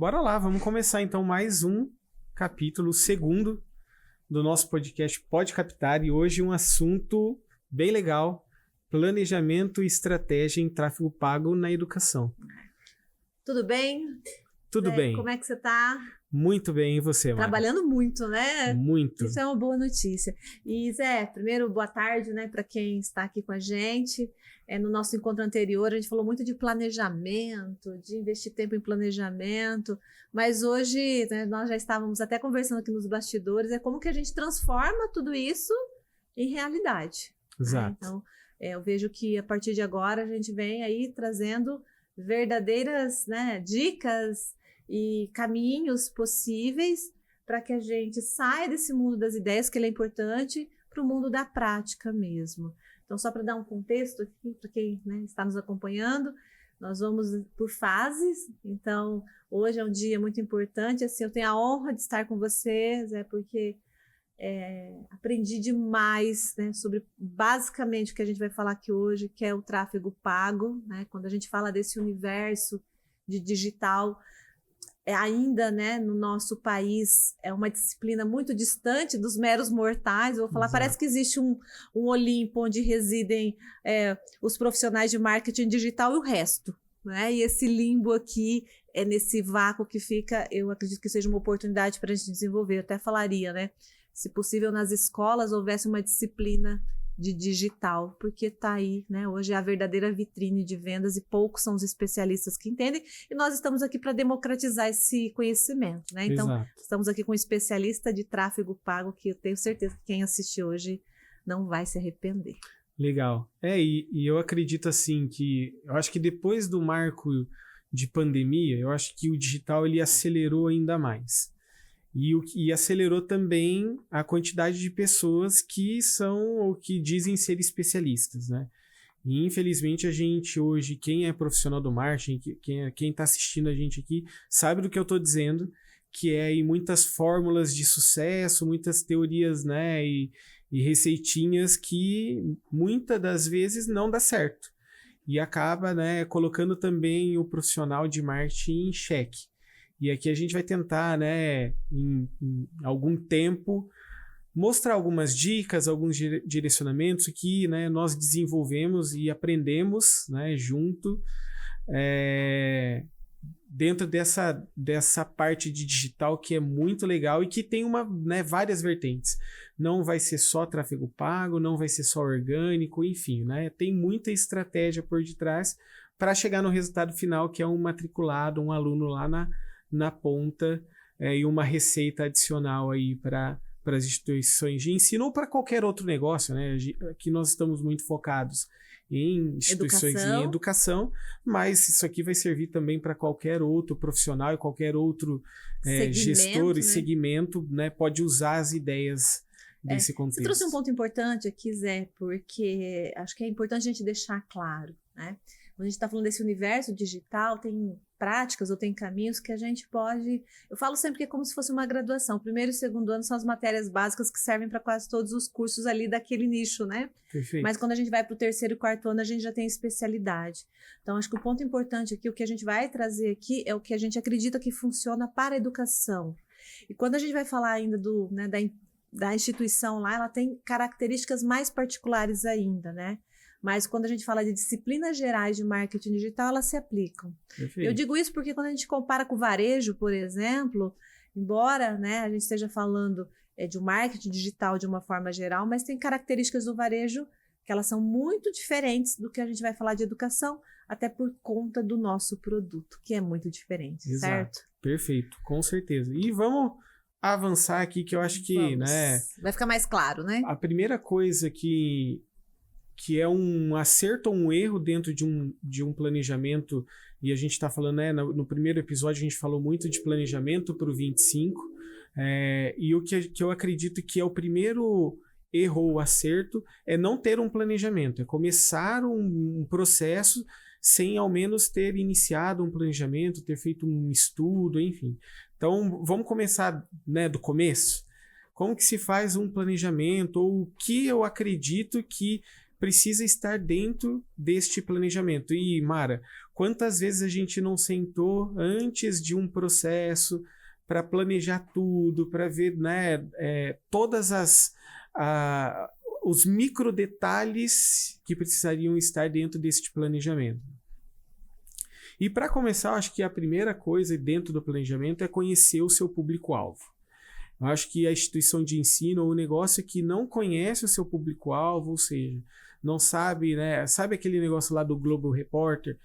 bora lá, vamos começar então mais um capítulo, o segundo do nosso podcast Pode Captar, e hoje um assunto bem legal, planejamento e estratégia em tráfego pago na educação. Tudo bem? Tudo bem. Como é que você tá? Muito bem, e você, Mari? Trabalhando muito, né? Muito. Isso é uma boa notícia. E Zé, primeiro, boa tarde, né, para quem está aqui com a gente. No nosso encontro anterior, a gente falou muito de planejamento, de investir tempo em planejamento, mas hoje, né, nós já estávamos até conversando aqui nos bastidores, como que a gente transforma tudo isso em realidade. Exato. Né? Então, eu vejo que a partir de agora a gente vem aí trazendo verdadeiras, né, dicas e caminhos possíveis para que a gente saia desse mundo das ideias, que ele é importante, para o mundo da prática mesmo. Então, só para dar um contexto aqui, para quem, né, está nos acompanhando, nós vamos por fases. Então, hoje é um dia muito importante. Assim, eu tenho a honra de estar com vocês, porque aprendi demais, né, sobre basicamente o que a gente vai falar aqui hoje, que é o tráfego pago. Né? Quando a gente fala desse universo de digital, ainda, né, no nosso país é uma disciplina muito distante dos meros mortais. Eu vou falar, parece que existe um Olimpo onde residem os profissionais de marketing digital e o resto, né? E esse limbo aqui, nesse vácuo que fica, eu acredito que seja uma oportunidade para a gente desenvolver. Eu até falaria, né, se possível nas escolas houvesse uma disciplina de digital, porque está aí, né? Hoje é a verdadeira vitrine de vendas e poucos são os especialistas que entendem, e nós estamos aqui para democratizar esse conhecimento, né? Então, Exato. Estamos aqui com um especialista de tráfego pago que eu tenho certeza que quem assistir hoje não vai se arrepender. Legal. E eu acredito assim que, eu acho que depois do marco de pandemia, eu acho que o digital ele acelerou ainda mais. E acelerou também a quantidade de pessoas que são ou que dizem ser especialistas, né? E infelizmente a gente hoje, quem é profissional do marketing, quem está assistindo a gente aqui, sabe do que eu estou dizendo, que é aí muitas fórmulas de sucesso, muitas teorias, né, e receitinhas que muitas das vezes não dá certo. E acaba, né, colocando também o profissional de marketing em xeque. E aqui a gente vai tentar, né, em algum tempo, mostrar algumas dicas, alguns direcionamentos que, né, nós desenvolvemos e aprendemos, né, junto, dentro dessa parte de digital que é muito legal e que tem várias vertentes. Não vai ser só tráfego pago, não vai ser só orgânico, enfim, né, tem muita estratégia por detrás para chegar no resultado final, que é um matriculado, um aluno lá na ponta, e uma receita adicional aí para as instituições de ensino ou para qualquer outro negócio, né? Aqui nós estamos muito focados em instituições em educação, mas isso aqui vai servir também para qualquer outro profissional e qualquer outro gestor e segmento, né? Pode usar as ideias desse contexto. Você trouxe um ponto importante aqui, Zé, porque acho que é importante a gente deixar claro, né? Quando a gente está falando desse universo digital, tem práticas ou tem caminhos que a gente pode... Eu falo sempre que é como se fosse uma graduação. O primeiro e o segundo ano são as matérias básicas que servem para quase todos os cursos ali daquele nicho, né? Perfeito. Mas quando a gente vai para o terceiro e quarto ano, a gente já tem especialidade. Então, acho que o ponto importante aqui, o que a gente vai trazer aqui, é o que a gente acredita que funciona para a educação. E quando a gente vai falar ainda da instituição lá, ela tem características mais particulares ainda, né? Mas quando a gente fala de disciplinas gerais de marketing digital, elas se aplicam. Perfeito. Eu digo isso porque quando a gente compara com o varejo, por exemplo, embora, né, a gente esteja falando de um marketing digital de uma forma geral, mas tem características do varejo que elas são muito diferentes do que a gente vai falar de educação, até por conta do nosso produto, que é muito diferente, Exato. Certo? Perfeito, com certeza. E vamos avançar aqui, que eu acho que, né, vai ficar mais claro, né? A primeira coisa que é um acerto ou um erro dentro de um planejamento, e a gente está falando, né, no primeiro episódio a gente falou muito de planejamento para o 25, e o que eu acredito que é o primeiro erro ou acerto é não ter um planejamento, é começar um processo sem ao menos ter iniciado um planejamento, ter feito um estudo, enfim. Então vamos começar, né, do começo. Como que se faz um planejamento, ou o que eu acredito que precisa estar dentro deste planejamento. E, Mara, quantas vezes a gente não sentou antes de um processo para planejar tudo, para ver, né, todas os micro detalhes que precisariam estar dentro deste planejamento. E para começar, eu acho que a primeira coisa dentro do planejamento é conhecer o seu público-alvo. Eu acho que a instituição de ensino ou o negócio que não conhece o seu público-alvo, ou seja, não sabe, né? Sabe aquele negócio lá do Globo Repórter?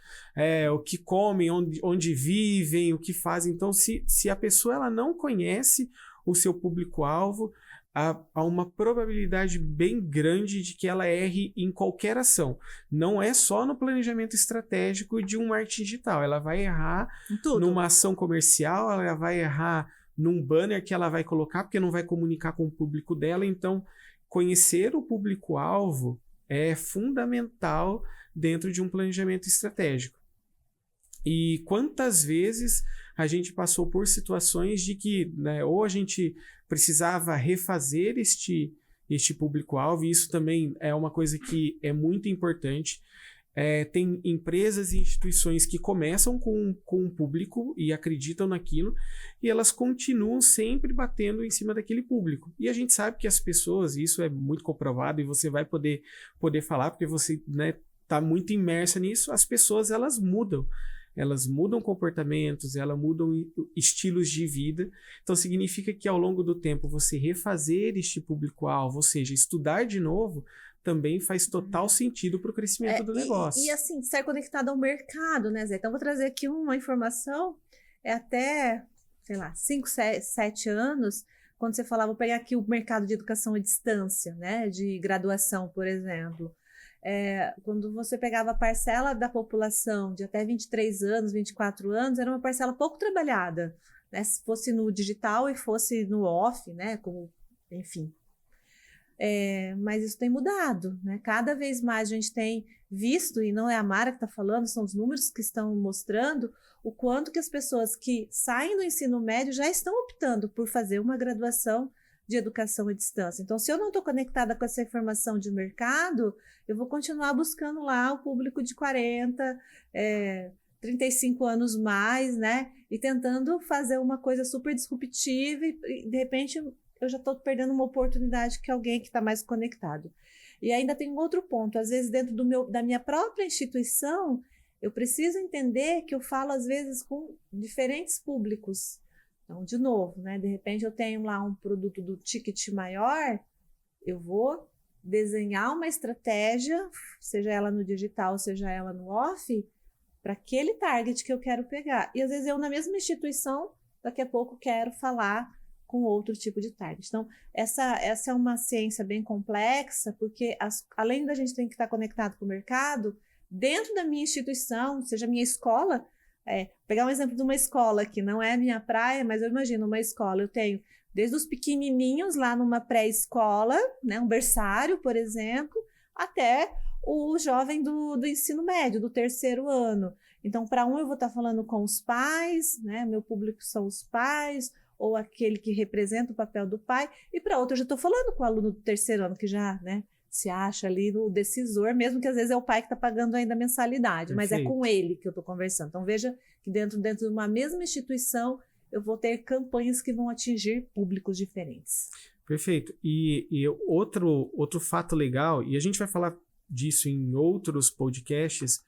O que comem, onde vivem, o que fazem. Então, se a pessoa ela não conhece o seu público-alvo, há uma probabilidade bem grande de que ela erre em qualquer ação. Não é só no planejamento estratégico de um marketing digital. Ela vai errar numa ação comercial, ela vai errar num banner que ela vai colocar, porque não vai comunicar com o público dela. Então, conhecer o público-alvo é fundamental dentro de um planejamento estratégico. E quantas vezes a gente passou por situações de que, né, ou a gente precisava refazer este público-alvo, e isso também é uma coisa que é muito importante. Tem empresas e instituições que começam com um público e acreditam naquilo, e elas continuam sempre batendo em cima daquele público. E a gente sabe que as pessoas, isso é muito comprovado, e você vai poder falar, porque você, né, tá muito imersa nisso, as pessoas elas mudam comportamentos, elas mudam estilos de vida. Então significa que ao longo do tempo você refazer este público-alvo, ou seja, estudar de novo, também faz total sentido para o crescimento do negócio. E assim, estar conectado ao mercado, né, Zé? Então vou trazer aqui uma informação, até, sei lá, 5, 7 anos, quando você falava, vou pegar aqui o mercado de educação à distância, né, de graduação, por exemplo. Quando você pegava a parcela da população de até 23 anos, 24 anos, era uma parcela pouco trabalhada, né? Se fosse no digital e fosse no off, né? Enfim. Mas isso tem mudado, né? Cada vez mais a gente tem visto, e não é a Mara que está falando, são os números que estão mostrando o quanto que as pessoas que saem do ensino médio já estão optando por fazer uma graduação de educação à distância. Então, se eu não estou conectada com essa informação de mercado, eu vou continuar buscando lá o público de 40, 35 anos mais, né? E tentando fazer uma coisa super disruptiva e de repente, eu já estou perdendo uma oportunidade que alguém que está mais conectado. E ainda tem um outro ponto. Às vezes, dentro da minha própria instituição, eu preciso entender que eu falo, às vezes, com diferentes públicos. Então, de novo, né? De repente eu tenho lá um produto do ticket maior, eu vou desenhar uma estratégia, seja ela no digital, seja ela no off, para aquele target que eu quero pegar. E às vezes eu, na mesma instituição, daqui a pouco quero falar com outro tipo de target. Então, essa é uma ciência bem complexa, porque além da gente ter que estar conectado com o mercado, dentro da minha instituição, seja a minha escola, pegar um exemplo de uma escola que não é minha praia, mas eu imagino uma escola, eu tenho desde os pequenininhos lá numa pré-escola, né, um berçário, por exemplo, até o jovem do ensino médio, do 3º ano. Então, para um eu vou estar falando com os pais, né, meu público são os pais, ou aquele que representa o papel do pai, e para outro eu já estou falando com o aluno do 3º ano, que já, né, se acha ali no decisor, mesmo que às vezes é o pai que está pagando ainda a mensalidade, mas é com ele que eu estou conversando. Então, veja que dentro de uma mesma instituição, eu vou ter campanhas que vão atingir públicos diferentes. Perfeito. E outro fato legal, e a gente vai falar disso em outros podcasts,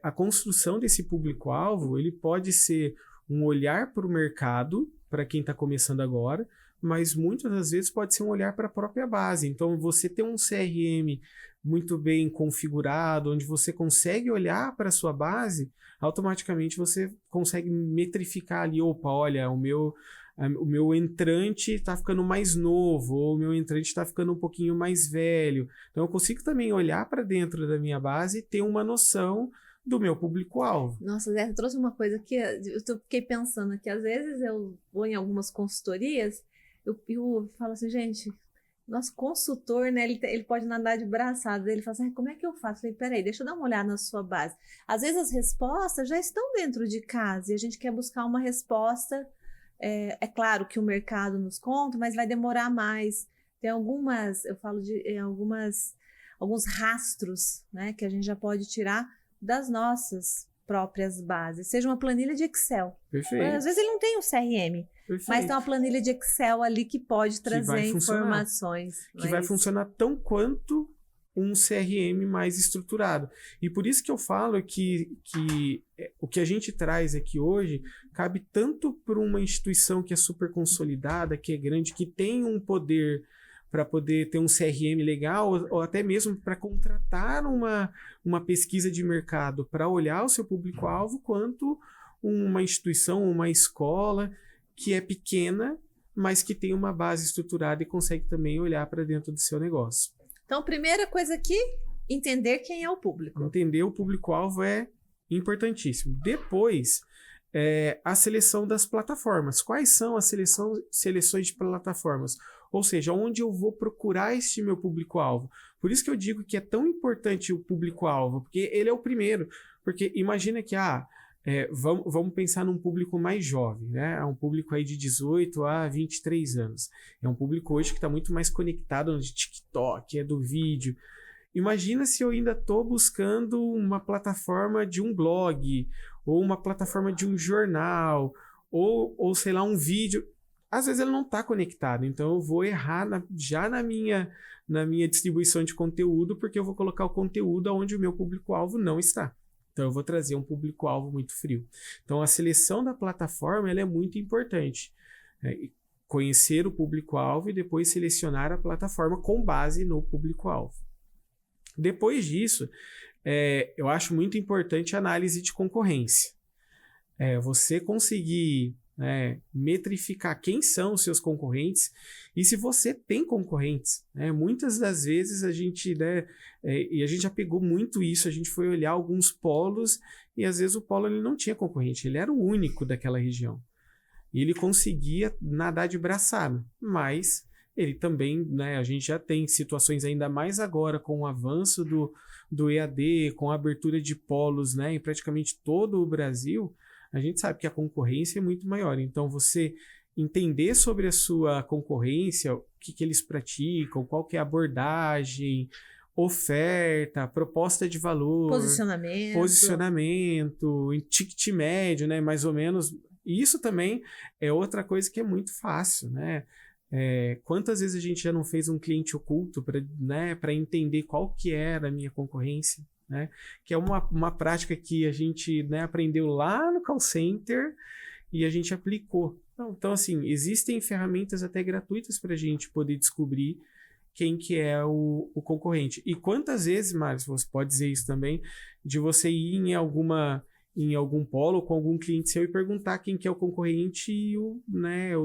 a construção desse público-alvo, ele pode ser um olhar para o mercado, para quem está começando agora, mas muitas das vezes pode ser um olhar para a própria base. Então, você ter um CRM muito bem configurado, onde você consegue olhar para a sua base, automaticamente você consegue metrificar ali, opa, olha, o meu entrante está ficando mais novo, ou o meu entrante está ficando um pouquinho mais velho. Então, eu consigo também olhar para dentro da minha base e ter uma noção do meu público-alvo. Nossa, Zé, trouxe uma coisa que eu fiquei pensando aqui. Às vezes eu vou em algumas consultorias, eu falo assim, gente, nosso consultor, né, ele pode nadar de braçadas. Ele fala assim, como é que eu faço? Eu falei, peraí, deixa eu dar uma olhada na sua base. Às vezes as respostas já estão dentro de casa e a gente quer buscar uma resposta. É claro que o mercado nos conta, mas vai demorar mais. Tem algumas, eu falo de algumas alguns rastros, né, que a gente já pode tirar das nossas próprias bases. Seja uma planilha de Excel. Perfeito. Às vezes ele não tem um CRM, Perfeito. mas tem uma planilha de Excel ali que pode trazer funcionar. informações. Que vai funcionar tão quanto um CRM mais estruturado. E por isso que eu falo que o que a gente traz aqui hoje cabe tanto para uma instituição que é super consolidada, que é grande, que tem um poder para poder ter um CRM legal, ou até mesmo para contratar uma pesquisa de mercado para olhar o seu público-alvo, quanto uma instituição, uma escola que é pequena, mas que tem uma base estruturada e consegue também olhar para dentro do seu negócio. Então, primeira coisa aqui, entender quem é o público. Entender o público-alvo é importantíssimo. Depois, a seleção das plataformas. Quais são as seleções de plataformas? Ou seja, onde eu vou procurar este meu público-alvo. Por isso que eu digo que é tão importante o público-alvo, porque ele é o primeiro. Porque imagina que, vamos pensar num público mais jovem, né? É um público aí de 18 a 23 anos. É um público hoje que está muito mais conectado no TikTok, do vídeo. Imagina se eu ainda estou buscando uma plataforma de um blog, ou uma plataforma de um jornal, ou sei lá, um vídeo. Às vezes ele não está conectado, então eu vou errar já na minha distribuição de conteúdo, porque eu vou colocar o conteúdo onde o meu público-alvo não está. Então eu vou trazer um público-alvo muito frio. Então a seleção da plataforma ela é muito importante. Conhecer o público-alvo e depois selecionar a plataforma com base no público-alvo. Depois disso, eu acho muito importante a análise de concorrência. Você conseguir metrificar quem são os seus concorrentes e se você tem concorrentes. Muitas das vezes a gente, e a gente já pegou muito isso, a gente foi olhar alguns polos e às vezes o polo ele não tinha concorrente, ele era o único daquela região. E ele conseguia nadar de braçada, mas ele também, a gente já tem situações ainda mais agora com o avanço do EAD, com a abertura de polos em praticamente todo o Brasil. A gente sabe que a concorrência é muito maior. Então, você entender sobre a sua concorrência, o que eles praticam, qual que é a abordagem, oferta, proposta de valor, posicionamento, ticket médio, mais ou menos. E isso também é outra coisa que é muito fácil, né? Quantas vezes a gente já não fez um cliente oculto para entender qual que era a minha concorrência? Que é uma prática que a gente aprendeu lá no call center e a gente aplicou. Então, assim, existem ferramentas até gratuitas para a gente poder descobrir quem que é o concorrente. E quantas vezes, Mário, você pode dizer isso também, de você ir em algum polo com algum cliente seu e perguntar quem que é o concorrente e o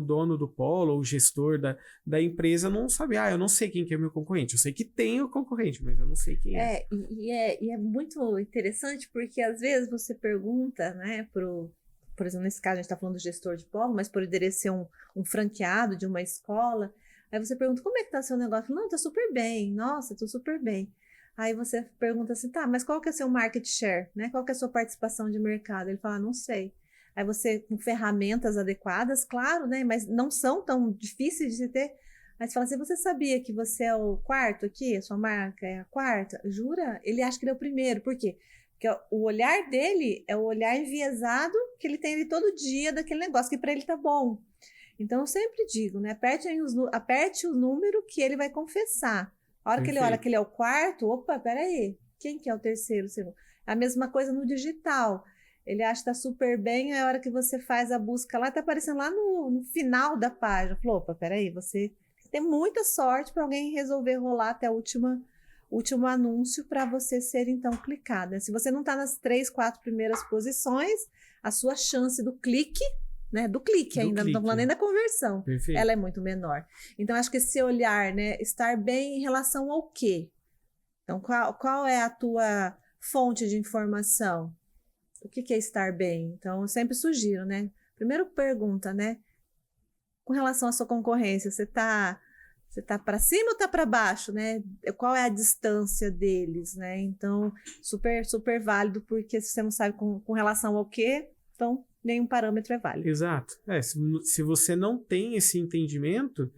dono do polo, ou o gestor da empresa não sabe, eu não sei quem que é meu concorrente, eu sei que tem o concorrente, mas eu não sei quem é. E é muito interessante porque às vezes você pergunta, por exemplo, nesse caso a gente está falando do gestor de polo, mas poderia ser um franqueado de uma escola, aí você pergunta, como é que está seu negócio? Não, está super bem, nossa, estou super bem. Aí você pergunta assim, tá, mas qual que é o seu market share, Qual que é a sua participação de mercado? Ele fala, não sei. Aí você, com ferramentas adequadas, claro, mas não são tão difíceis de se ter. Aí você fala assim, você sabia que você é o quarto aqui? A sua marca é a quarta? Jura? Ele acha que ele é o primeiro. Por quê? Porque o olhar dele é o olhar enviesado que ele tem ali todo dia daquele negócio, que para ele tá bom. Então, eu sempre digo, aperte o número que ele vai confessar. A hora que ele olha que ele é o quarto, opa, peraí, quem que é o terceiro, segundo? A mesma coisa no digital. Ele acha que está super bem, aí a hora que você faz a busca lá, está aparecendo lá no final da página. Falou, opa, peraí, você tem muita sorte para alguém resolver rolar até o último anúncio para você ser, então, clicada. Se você não está nas 3, 4 primeiras posições, a sua chance do clique, do clique ainda, não estou falando nem da conversão. Perfeito. Ela é muito menor. Então, acho que esse olhar, estar bem em relação ao quê? Então, qual é a tua fonte de informação? O que é estar bem? Então, eu sempre sugiro, Primeiro pergunta, com relação à sua concorrência, você tá para cima ou tá para baixo, Qual é a distância deles, Então, super, super válido, porque se você não sabe com relação ao quê, então nenhum parâmetro é válido. Exato. Se você não tem esse entendimento,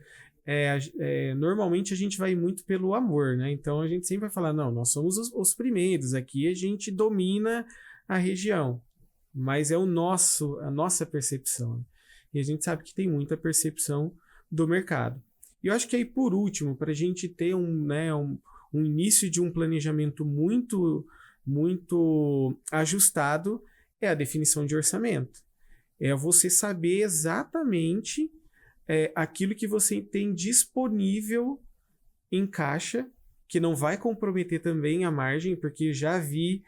normalmente a gente vai muito pelo amor, né? Então a gente sempre vai falar, não, nós somos os primeiros, aqui a gente domina a região, mas é a nossa percepção, né? E a gente sabe que tem muita percepção do mercado. E eu acho que aí, por último, para a gente ter um início de um planejamento muito, muito ajustado, é a definição de orçamento. É você saber exatamente aquilo que você tem disponível em caixa, que não vai comprometer também a margem, porque já vi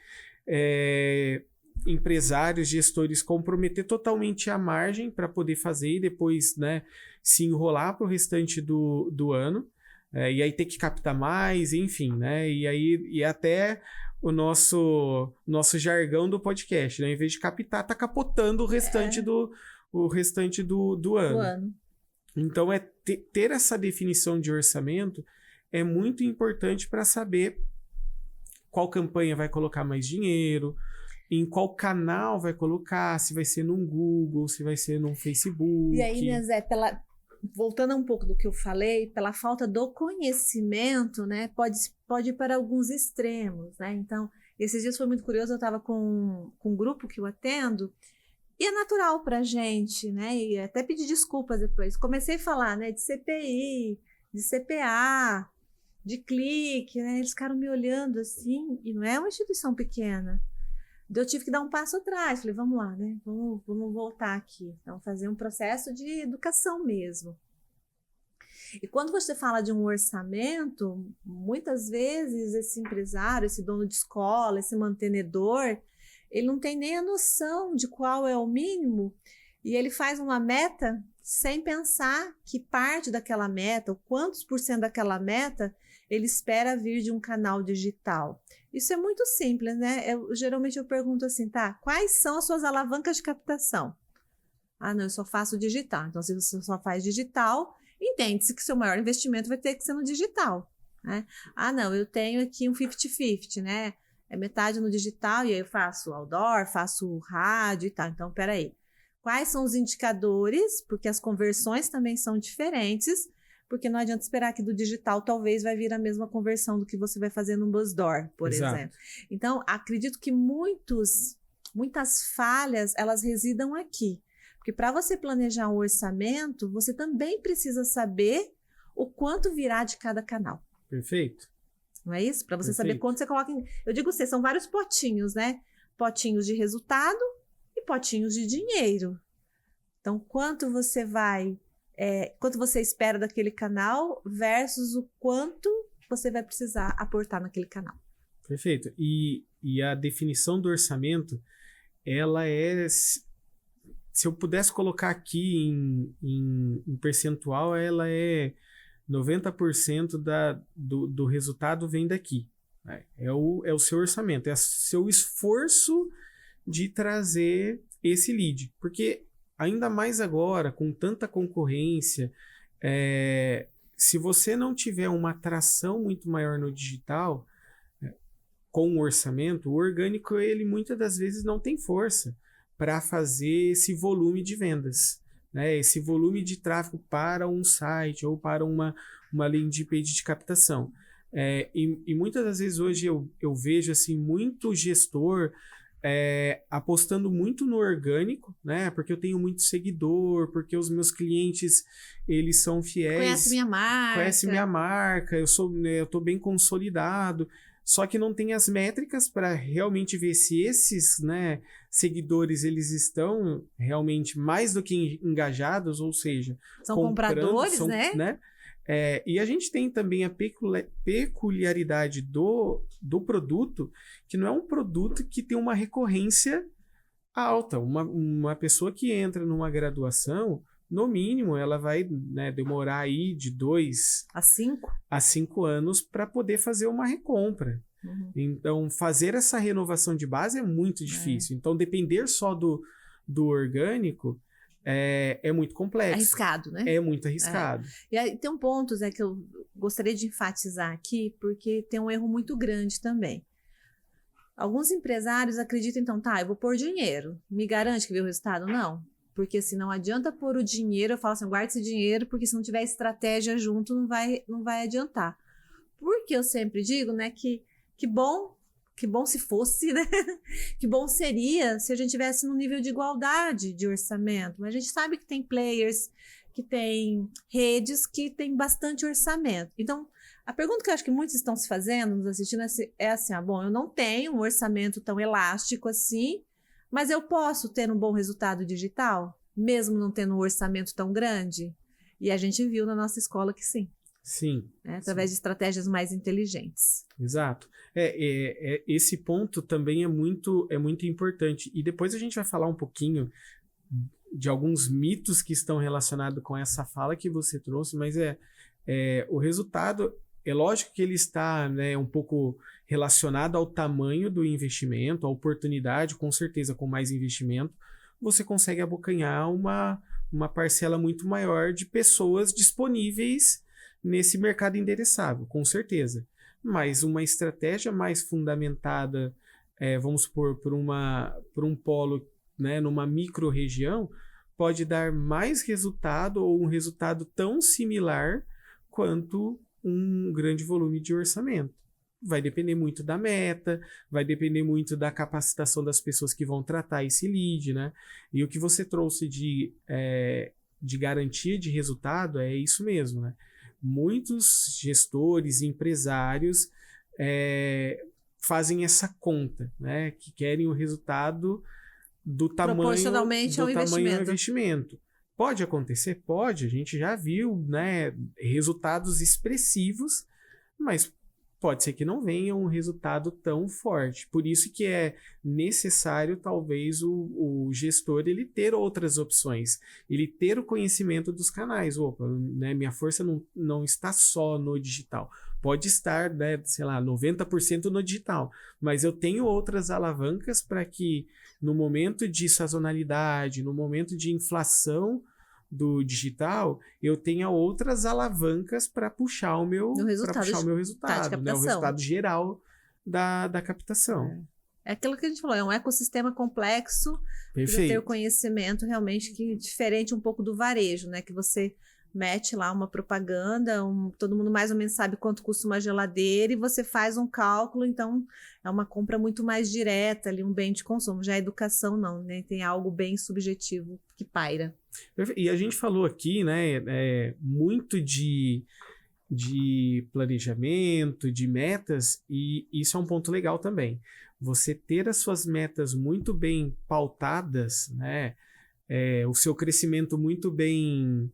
empresários, gestores comprometer totalmente a margem para poder fazer e depois, né, se enrolar para o restante do ano, e aí ter que captar mais, enfim, né? E até o nosso jargão do podcast, né? Em vez de captar, tá capotando o restante do ano. Então, ter essa definição de orçamento é muito importante para saber qual campanha vai colocar mais dinheiro, em qual canal vai colocar, se vai ser num Google, se vai ser num Facebook. E aí, né, Zé, voltando um pouco do que eu falei, pela falta do conhecimento, né, pode ir para alguns extremos, né? Então, esses dias foi muito curioso, eu estava com um grupo que eu atendo, e é natural para a gente, né? E até pedir desculpas depois. Comecei a falar, né, de CPI, de CPA, de clique, né? Eles ficaram me olhando assim, e não é uma instituição pequena. Eu tive que dar um passo atrás, falei, vamos lá, né? Vamos voltar aqui. Então, fazer um processo de educação mesmo. E quando você fala de um orçamento, muitas vezes esse empresário, esse dono de escola, esse mantenedor, ele não tem nem a noção de qual é o mínimo e ele faz uma meta sem pensar que parte daquela meta, ou quantos por cento daquela meta, ele espera vir de um canal digital. Isso é muito simples, né? Geralmente eu pergunto assim, tá, quais são as suas alavancas de captação? Ah, não, eu só faço digital. Então, se você só faz digital, entende-se que seu maior investimento vai ter que ser no digital, né? Ah, não, eu tenho aqui um 50-50, né? É metade no digital e aí eu faço outdoor, faço rádio e tal. Então, peraí. Quais são os indicadores? Porque as conversões também são diferentes, porque não adianta esperar que do digital talvez vai vir a mesma conversão do que você vai fazer no BuzzDoor, por exemplo. Então, acredito que muitas falhas, elas residam aqui. Porque para você planejar um orçamento, você também precisa saber o quanto virá de cada canal. Perfeito. Não é isso? Para você saber quanto você coloca Eu digo são vários potinhos, né? Potinhos de resultado e potinhos de dinheiro. Então, quanto você espera daquele canal versus o quanto você vai precisar aportar naquele canal. Perfeito. E a definição do orçamento, ela se eu pudesse colocar aqui em percentual, ela é 90% do resultado vem daqui. É o seu orçamento, é o seu esforço de trazer esse lead. Porque ainda mais agora, com tanta concorrência, se você não tiver uma atração muito maior no digital, com o orçamento, o orgânico, ele muitas das vezes não tem força para fazer esse volume de vendas, né? Esse volume de tráfego para um site ou para uma landing page de captação. E muitas das vezes hoje eu vejo assim, muito gestor apostando muito no orgânico, né? Porque eu tenho muito seguidor, porque os meus clientes, eles são fiéis. Conhece minha marca, eu tô bem consolidado. Só que não tem as métricas para realmente ver se esses, né, seguidores eles estão realmente mais do que engajados, ou seja, são compradores, né? E a gente tem também a peculiaridade do produto, que não é um produto que tem uma recorrência alta. Uma pessoa que entra numa graduação, no mínimo, ela vai, né, demorar aí de 2 a 5 anos para poder fazer uma recompra. Uhum. Então, fazer essa renovação de base é muito difícil. Então, depender só do orgânico é muito complexo. Arriscado, né? É muito arriscado. E aí, tem um ponto, Zé, que eu gostaria de enfatizar aqui, porque tem um erro muito grande também. Alguns empresários acreditam, então, eu vou pôr dinheiro. Me garante que vê o resultado? Não. Porque assim, não adianta pôr o dinheiro, eu falo assim, guarde esse dinheiro, porque se não tiver estratégia junto, não vai adiantar. Porque eu sempre digo, né, que bom se fosse, né? Que bom seria se a gente tivesse num nível de igualdade de orçamento. Mas a gente sabe que tem players, que tem redes que tem bastante orçamento. Então, a pergunta que eu acho que muitos estão se fazendo, nos assistindo, é assim, bom, eu não tenho um orçamento tão elástico assim, mas eu posso ter um bom resultado digital, mesmo não tendo um orçamento tão grande? E a gente viu na nossa escola que sim. Sim. Né? Através de estratégias mais inteligentes. Exato. Esse ponto também é muito importante. E depois a gente vai falar um pouquinho de alguns mitos que estão relacionados com essa fala que você trouxe, mas o resultado, é lógico que ele está, né, um pouco relacionado ao tamanho do investimento, à oportunidade, com certeza com mais investimento, você consegue abocanhar uma parcela muito maior de pessoas disponíveis nesse mercado endereçável, com certeza. Mas uma estratégia mais fundamentada, vamos supor, por um polo, né, numa micro-região, pode dar mais resultado ou um resultado tão similar quanto um grande volume de orçamento. Vai depender muito da meta, vai depender muito da capacitação das pessoas que vão tratar esse lead, né? E o que você trouxe de garantia de resultado é isso mesmo, né? Muitos gestores, empresários fazem essa conta, né? Que querem o resultado do tamanho, proporcionalmente ao investimento. Pode acontecer? Pode. A gente já viu, né, resultados expressivos, mas pode ser que não venha um resultado tão forte. Por isso que é necessário, talvez, o gestor ele ter outras opções, ele ter o conhecimento dos canais. Opa, né, minha força não está só no digital. Pode estar, né, sei lá, 90% no digital, mas eu tenho outras alavancas para que no momento de sazonalidade, no momento de inflação do digital, eu tenha outras alavancas para puxar o meu resultado, né? O resultado geral da captação. É aquilo que a gente falou, é um ecossistema complexo. Perfeito. Ter o conhecimento realmente diferente um pouco do varejo, né? Que você mete lá uma propaganda, todo mundo mais ou menos sabe quanto custa uma geladeira e você faz um cálculo, então é uma compra muito mais direta ali, um bem de consumo. Já a educação não, né? Tem algo bem subjetivo que paira. E a gente falou aqui, né, muito de planejamento, de metas, e isso é um ponto legal também. Você ter as suas metas muito bem pautadas, né, o seu crescimento muito bem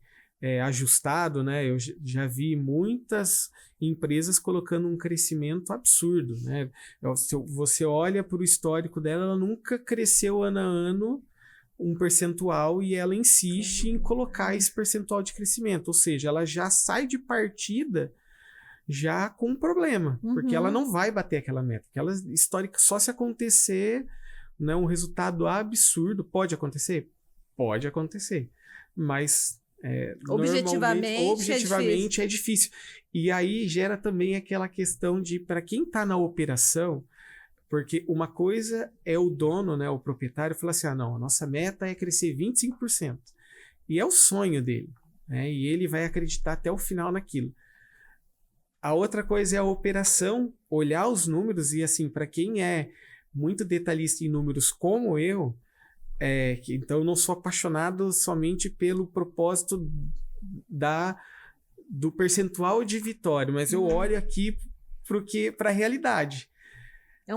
ajustado, né? Eu já vi muitas empresas colocando um crescimento absurdo, né? Se você olha para o histórico dela, ela nunca cresceu ano a ano um percentual e ela insiste em colocar esse percentual de crescimento, ou seja, ela já sai de partida já com um problema, porque ela não vai bater aquela meta, aquela histórica só se acontecer, né, um resultado absurdo. Pode acontecer? Pode acontecer, mas objetivamente é difícil. E aí gera também aquela questão de, para quem está na operação, porque uma coisa é o dono, né, o proprietário, falar assim, não, a nossa meta é crescer 25%. E é o sonho dele, né, e ele vai acreditar até o final naquilo. A outra coisa é a operação, olhar os números e, assim, para quem é muito detalhista em números como eu, então eu não sou apaixonado somente pelo propósito do percentual de vitória, mas eu olho aqui para a realidade. É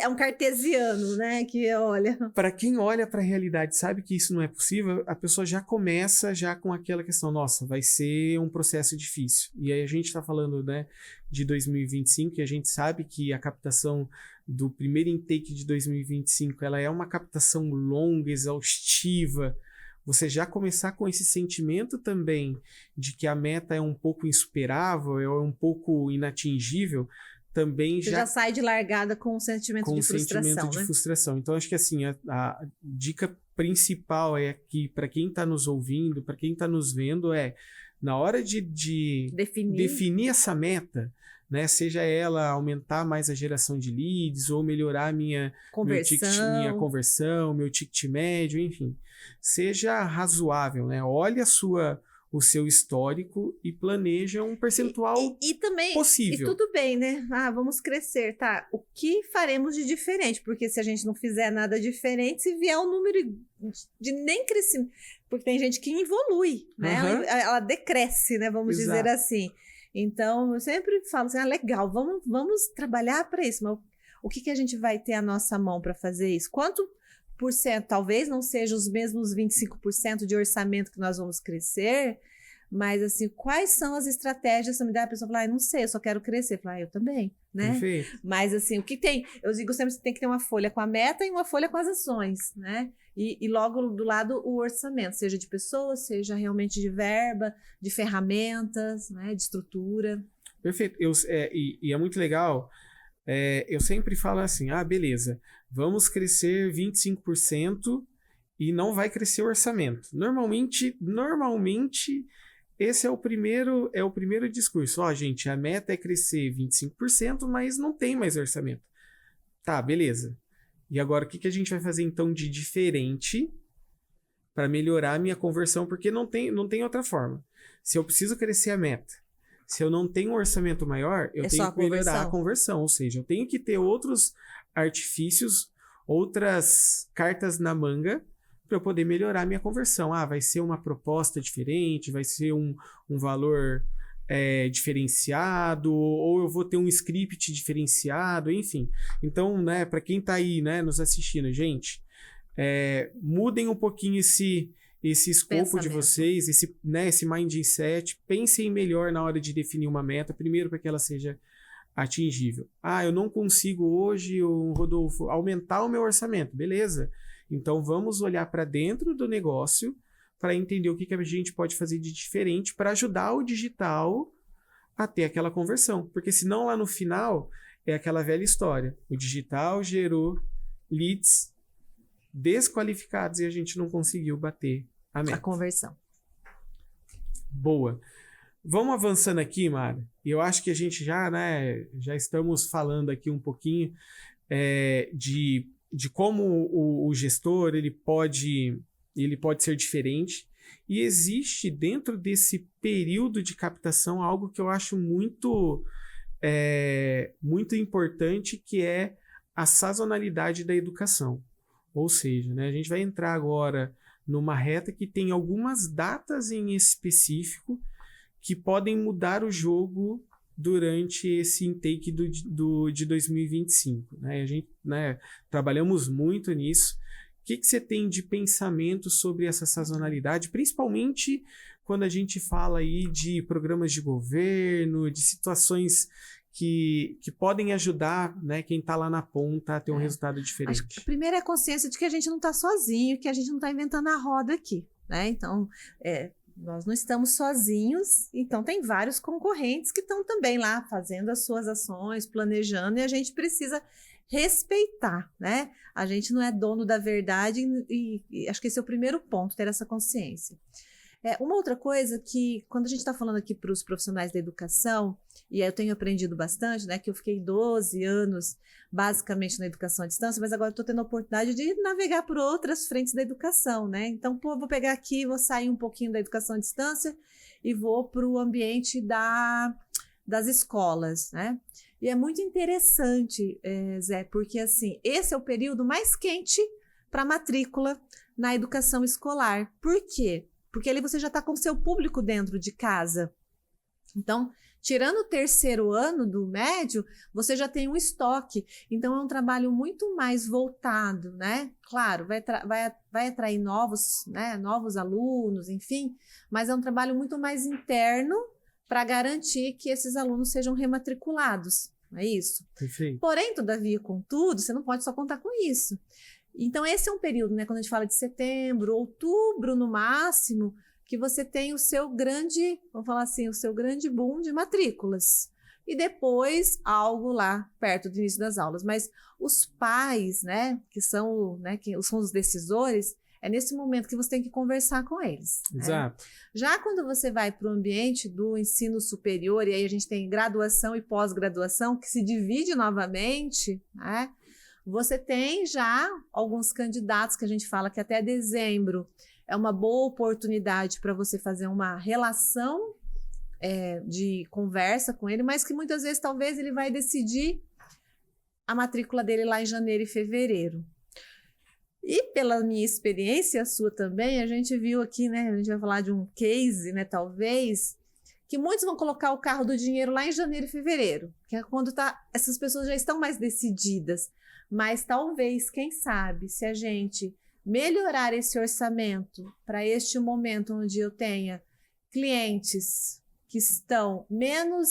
um cartesiano, né, que olha. Para quem olha para a realidade, sabe que isso não é possível, a pessoa já começa com aquela questão, nossa, vai ser um processo difícil. E aí a gente está falando, né, de 2025, e a gente sabe que a captação do primeiro intake de 2025, ela é uma captação longa, exaustiva. Você já começar com esse sentimento também de que a meta é um pouco insuperável, é um pouco inatingível, também já sai de largada com um sentimento de frustração. Então, acho que assim, a dica principal é que, para quem está nos ouvindo, para quem está nos vendo, na hora de definir essa meta, né? Seja ela aumentar mais a geração de leads ou melhorar minha conversão, meu ticket médio, enfim. Seja razoável, né? Olhe o seu histórico e planeja um percentual e também, possível. E tudo bem, né? Vamos crescer, tá? O que faremos de diferente? Porque se a gente não fizer nada diferente, se vier um número de nem crescimento... Porque tem gente que evolui, né? Ela decresce, né? Vamos dizer assim. Então, eu sempre falo assim, legal, vamos trabalhar para isso. Mas o que a gente vai ter à nossa mão para fazer isso? Quanto por cento? Talvez não seja os mesmos 25% de orçamento que nós vamos crescer, mas assim, quais são as estratégias? Se me der, a pessoa fala, não sei, eu só quero crescer. Eu também, né? Perfeito. Mas assim, o que tem? Eu digo sempre que tem que ter uma folha com a meta e uma folha com as ações, né? E logo do lado o orçamento, seja de pessoas, seja realmente de verba, de ferramentas, né? De estrutura. Perfeito. E é muito legal. Eu sempre falo assim, beleza, vamos crescer 25% e não vai crescer o orçamento. Normalmente esse é o primeiro discurso. Gente, a meta é crescer 25%, mas não tem mais orçamento. Tá, beleza. E agora, o que a gente vai fazer, então, de diferente para melhorar a minha conversão? Porque não tem outra forma. Se eu preciso crescer a meta, se eu não tenho um orçamento maior, eu tenho que melhorar a conversão. Ou seja, eu tenho que ter outros artifícios, outras cartas na manga para eu poder melhorar a minha conversão. Vai ser uma proposta diferente, vai ser um valor diferenciado, ou eu vou ter um script diferenciado, enfim. Então, né, para quem está aí, né, nos assistindo, gente, mudem um pouquinho esse escopo de vocês, esse mindset, pensem melhor na hora de definir uma meta, primeiro para que ela seja atingível. Eu não consigo hoje, Rodolfo, aumentar o meu orçamento, beleza? Então vamos olhar para dentro do negócio para entender o que a gente pode fazer de diferente para ajudar o digital a ter aquela conversão. Porque senão lá no final é aquela velha história. O digital gerou leads desqualificados e a gente não conseguiu bater a meta. A conversão. Boa. Vamos avançando aqui, Mara. Eu acho que a gente já estamos falando aqui um pouquinho de como o gestor ele pode ser diferente. E existe dentro desse período de captação algo que eu acho muito importante, que é a sazonalidade da educação. Ou seja, né, a gente vai entrar agora numa reta que tem algumas datas em específico que podem mudar o jogo durante esse intake de 2025. Né? A gente trabalhamos muito nisso. O que você tem de pensamento sobre essa sazonalidade, principalmente quando a gente fala aí de programas de governo, de situações que podem ajudar, né, quem está lá na ponta a ter um resultado diferente? Acho que a primeira é a consciência de que a gente não está sozinho, que a gente não está inventando a roda aqui, né? Então, nós não estamos sozinhos, então tem vários concorrentes que estão também lá fazendo as suas ações, planejando, e a gente precisa respeitar, né? A gente não é dono da verdade e acho que esse é o primeiro ponto, ter essa consciência. Uma outra coisa que, quando a gente está falando aqui para os profissionais da educação, e eu tenho aprendido bastante, né, que eu fiquei 12 anos basicamente na educação à distância, mas agora estou tendo a oportunidade de navegar por outras frentes da educação, né? Então, vou pegar aqui, vou sair um pouquinho da educação à distância e vou para o ambiente das escolas, né? E é muito interessante, Zé, porque assim, esse é o período mais quente para matrícula na educação escolar. Por quê? Porque ali você já está com o seu público dentro de casa. Então, tirando o terceiro ano do médio, você já tem um estoque. Então, é um trabalho muito mais voltado, né? Claro, vai atrair novos alunos, enfim, mas é um trabalho muito mais interno para garantir que esses alunos sejam rematriculados. É isso? Perfeito. Porém, todavia, contudo, você não pode só contar com isso. Então, esse é um período, né, quando a gente fala de setembro, outubro no máximo, que você tem o seu grande, vamos falar assim, o seu grande boom de matrículas. E depois, algo lá perto do início das aulas. Mas os pais, né, que são os decisores, É nesse momento que você tem que conversar com eles. Exato. Né? Já quando você vai para o ambiente do ensino superior, e aí a gente tem graduação e pós-graduação, que se divide novamente, né? Você tem já alguns candidatos que a gente fala que até dezembro é uma boa oportunidade para você fazer uma relação de conversa com ele, mas que muitas vezes talvez ele vai decidir a matrícula dele lá em janeiro e fevereiro. E pela minha experiência, a sua também, a gente viu aqui, né? A gente vai falar de um case, né? Talvez, que muitos vão colocar o carro do dinheiro lá em janeiro e fevereiro, que é quando essas pessoas já estão mais decididas. Mas talvez, quem sabe, se a gente melhorar esse orçamento para este momento onde eu tenha clientes que estão menos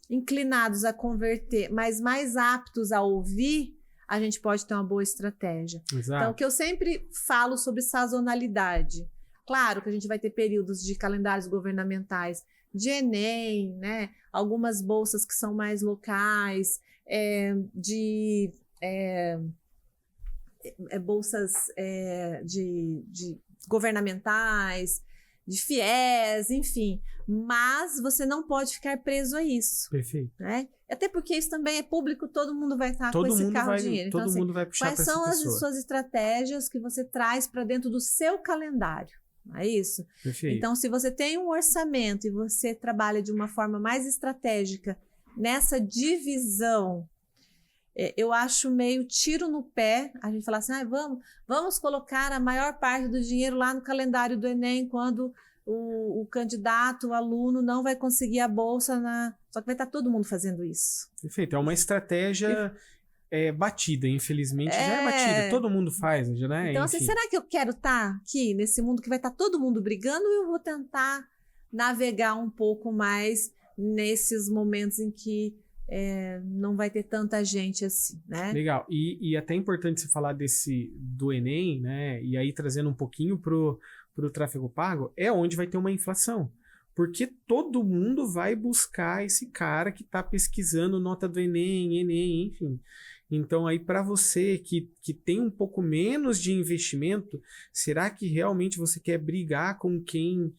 inclinados a converter, mas mais aptos a ouvir, a gente pode ter uma boa estratégia. Exato. Então, o que eu sempre falo sobre sazonalidade. Claro que a gente vai ter períodos de calendários governamentais, de Enem, né? Algumas bolsas que são mais locais, bolsas de governamentais, de FIES, enfim. Mas você não pode ficar preso a isso. Perfeito. Né? Até porque isso também é público, todo mundo vai estar com esse carro de dinheiro. Então, todo mundo vai puxar quais são as suas estratégias que você traz para dentro do seu calendário? É isso? Perfeito. Então, se você tem um orçamento e você trabalha de uma forma mais estratégica nessa divisão, eu acho meio tiro no pé a gente falar assim, vamos colocar a maior parte do dinheiro lá no calendário do Enem, quando o candidato, o aluno não vai conseguir a bolsa Só que vai estar todo mundo fazendo isso. Perfeito. É uma estratégia batida, infelizmente. Já é batida, todo mundo faz, né? Então, assim, será que eu quero estar aqui nesse mundo que vai estar todo mundo brigando, ou eu vou tentar navegar um pouco mais nesses momentos em que não vai ter tanta gente assim, né? Legal. E até é importante você falar do Enem, né? E aí trazendo um pouquinho pro tráfego pago, é onde vai ter uma inflação. Porque todo mundo vai buscar esse cara que está pesquisando nota do Enem, enfim. Então, aí para você que tem um pouco menos de investimento, será que realmente você quer brigar com quem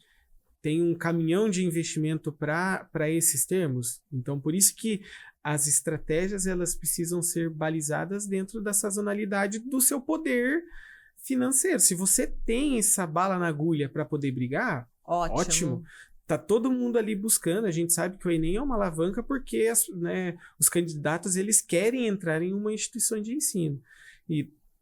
tem um caminhão de investimento para esses termos? Então, por isso que as estratégias elas precisam ser balizadas dentro da sazonalidade do seu poder financeiro. Se você tem essa bala na agulha para poder brigar, ótimo. Tá todo mundo ali buscando. A gente sabe que o Enem é uma alavanca porque os candidatos eles querem entrar em uma instituição de ensino.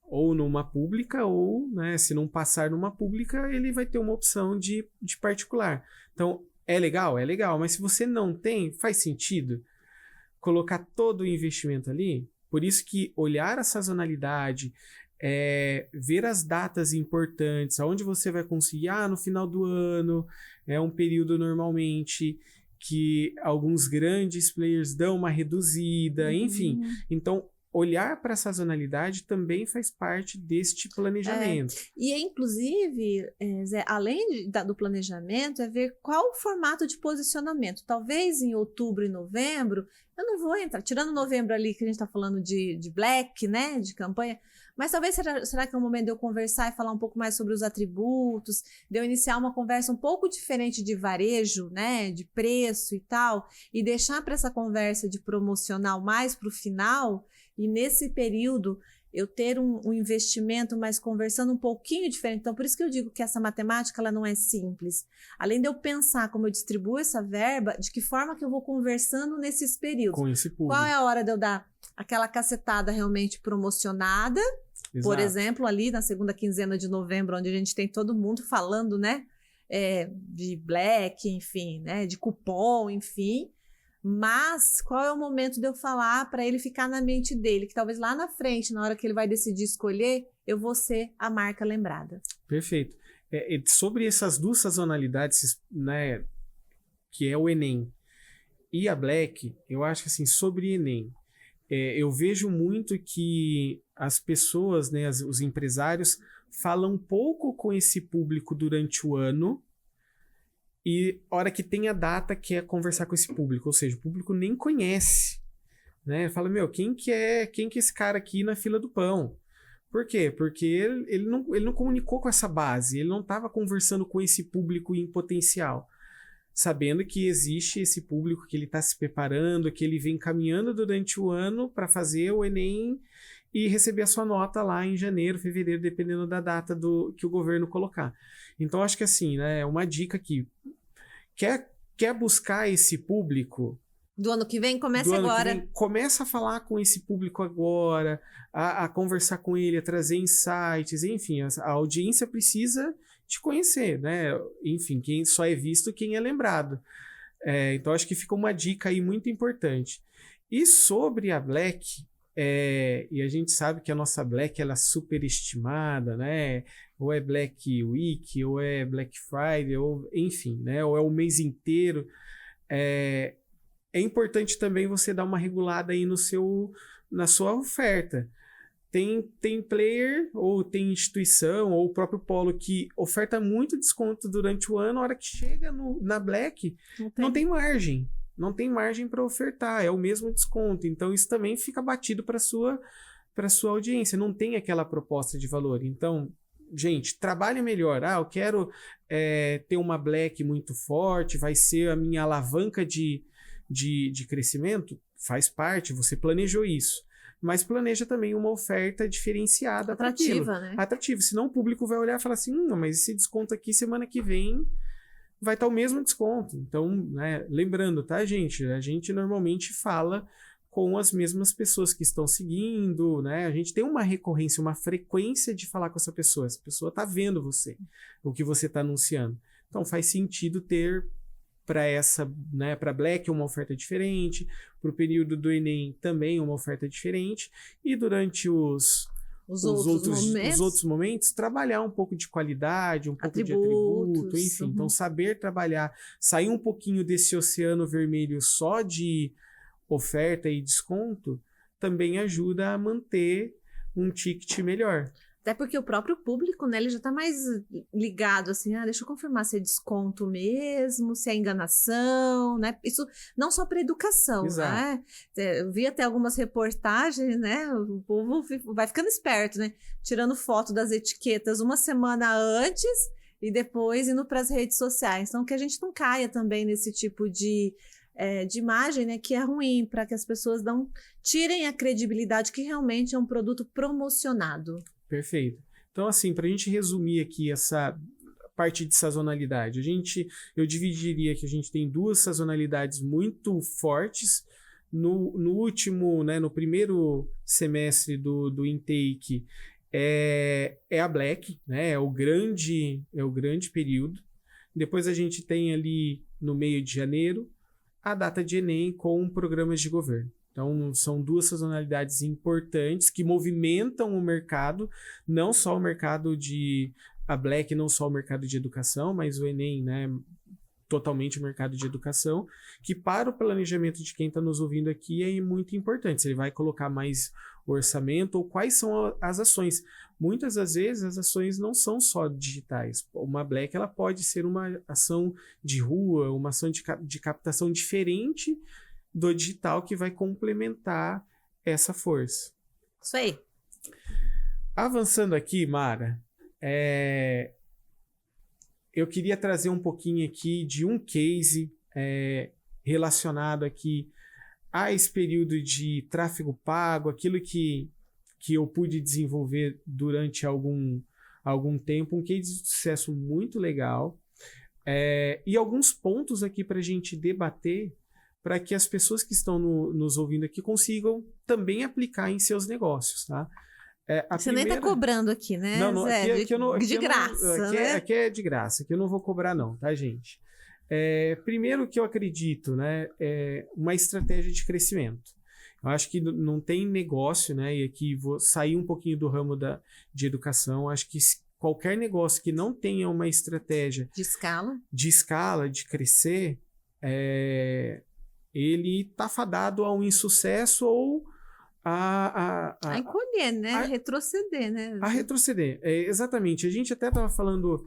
Ou numa pública, ou se não passar numa pública, ele vai ter uma opção de particular. Então, é legal, mas se você não tem, faz sentido colocar todo o investimento ali? Por isso que olhar a sazonalidade, ver as datas importantes, aonde você vai conseguir, no final do ano, é um período normalmente que alguns grandes players dão uma reduzida, enfim. Então, olhar para a sazonalidade também faz parte deste planejamento. E, inclusive, Zé, além do planejamento, é ver qual o formato de posicionamento. Talvez em outubro e novembro, eu não vou entrar, tirando novembro ali, que a gente está falando de black, né, de campanha, mas talvez será que é o momento de eu conversar e falar um pouco mais sobre os atributos, de eu iniciar uma conversa um pouco diferente de varejo, né, de preço e tal, e deixar para essa conversa de promocional mais para o final, e nesse período eu ter um investimento, mas conversando um pouquinho diferente. Então, por isso que eu digo que essa matemática ela não é simples. Além de eu pensar como eu distribuo essa verba, de que forma que eu vou conversando nesses períodos. Com esse público. Qual é a hora de eu dar aquela cacetada realmente promocionada? Exato. Por exemplo, ali na segunda quinzena de novembro, onde a gente tem todo mundo falando, né? De black, enfim, né? De cupom, enfim. Mas qual é o momento de eu falar para ele ficar na mente dele? Que talvez lá na frente, na hora que ele vai decidir escolher, eu vou ser a marca lembrada. Perfeito. Sobre essas duas sazonalidades, né, que é o Enem e a Black, eu acho que assim, sobre Enem, eu vejo muito que as pessoas, né, os empresários, falam pouco com esse público durante o ano, e hora que tem a data quer conversar com esse público, ou seja, o público nem conhece, né? Fala, quem que é esse cara aqui na fila do pão? Por quê? Porque ele não comunicou com essa base, ele não estava conversando com esse público em potencial, sabendo que existe esse público que ele está se preparando, que ele vem caminhando durante o ano para fazer o Enem e receber a sua nota lá em janeiro, fevereiro, dependendo da data que o governo colocar. Então, acho que assim, né, uma dica aqui, quer buscar esse público... Do ano que vem, comece agora. Começa a falar com esse público agora, a conversar com ele, a trazer insights, enfim, a audiência precisa te conhecer, né? Enfim, quem só é visto, quem é lembrado. Então, acho que fica uma dica aí muito importante. E sobre a Black, e a gente sabe que a nossa Black, ela é superestimada, né? Ou é Black Week, ou é Black Friday, ou enfim, né? Ou é o mês inteiro. É importante também você dar uma regulada aí na sua oferta. Tem player, ou tem instituição, ou o próprio polo que oferta muito desconto durante o ano, a hora que chega na Black, não tem margem. Não tem margem para ofertar, é o mesmo desconto. Então, isso também fica batido para a sua audiência. Não tem aquela proposta de valor. Então, gente, trabalhe melhor. Eu quero ter uma Black muito forte, vai ser a minha alavanca de crescimento, faz parte, você planejou isso. Mas planeja também uma oferta diferenciada. Atrativa, né? Atrativa, senão o público vai olhar e falar assim, não, mas esse desconto aqui, semana que vem, vai estar o mesmo desconto. Então, né, lembrando, tá, gente? A gente normalmente fala com as mesmas pessoas que estão seguindo, né? A gente tem uma recorrência, uma frequência de falar com essa pessoa. Essa pessoa está vendo você, o que você está anunciando. Então, faz sentido ter para Black uma oferta diferente, para o período do Enem também uma oferta diferente, e durante os outros momentos, trabalhar um pouco de qualidade, um pouco de atributo, enfim. Então, saber trabalhar, sair um pouquinho desse oceano vermelho só de oferta e desconto, também ajuda a manter um ticket melhor. Até porque o próprio público, né, ele já está mais ligado, assim, deixa eu confirmar se é desconto mesmo, se é enganação, né? Isso não só para educação, né? Eu vi até algumas reportagens, né? O povo vai ficando esperto, né? Tirando foto das etiquetas uma semana antes e depois indo para as redes sociais. Então, que a gente não caia também nesse tipo de imagem, né, que é ruim, para que as pessoas não tirem a credibilidade que realmente é um produto promocionado. Perfeito. Então, assim, para a gente resumir aqui essa parte de sazonalidade, eu dividiria que a gente tem duas sazonalidades muito fortes. No último, né, no primeiro semestre do intake, é a Black, né, é o grande período. Depois a gente tem ali no meio de janeiro a data de Enem com programas de governo. Então, são duas sazonalidades importantes que movimentam o mercado, não só o mercado a Black, não só o mercado de educação, mas o Enem, né, totalmente o mercado de educação, que para o planejamento de quem está nos ouvindo aqui é muito importante. Se ele vai colocar mais orçamento ou quais são as ações. Muitas das vezes as ações não são só digitais. Uma Black, ela pode ser uma ação de rua, uma ação de captação diferente do digital, que vai complementar essa força. Isso aí. Avançando aqui, Mara, eu queria trazer um pouquinho aqui de um case relacionado aqui a esse período de tráfego pago, aquilo que eu pude desenvolver durante algum tempo, um case de sucesso muito legal, e alguns pontos aqui para a gente debater, para que as pessoas que estão nos ouvindo aqui consigam também aplicar em seus negócios, tá? Você nem está cobrando aqui, né? Não, Zé, de graça, né? Aqui é de graça, aqui eu não vou cobrar não, tá, gente? Primeiro que eu acredito, né, é uma estratégia de crescimento. Eu acho que não tem negócio, né, e aqui vou sair um pouquinho do ramo de educação, acho que qualquer negócio que não tenha uma estratégia de escala, de crescer, ele está fadado a um insucesso ou a encolher, né? A retroceder, né? A retroceder, exatamente. A gente até estava falando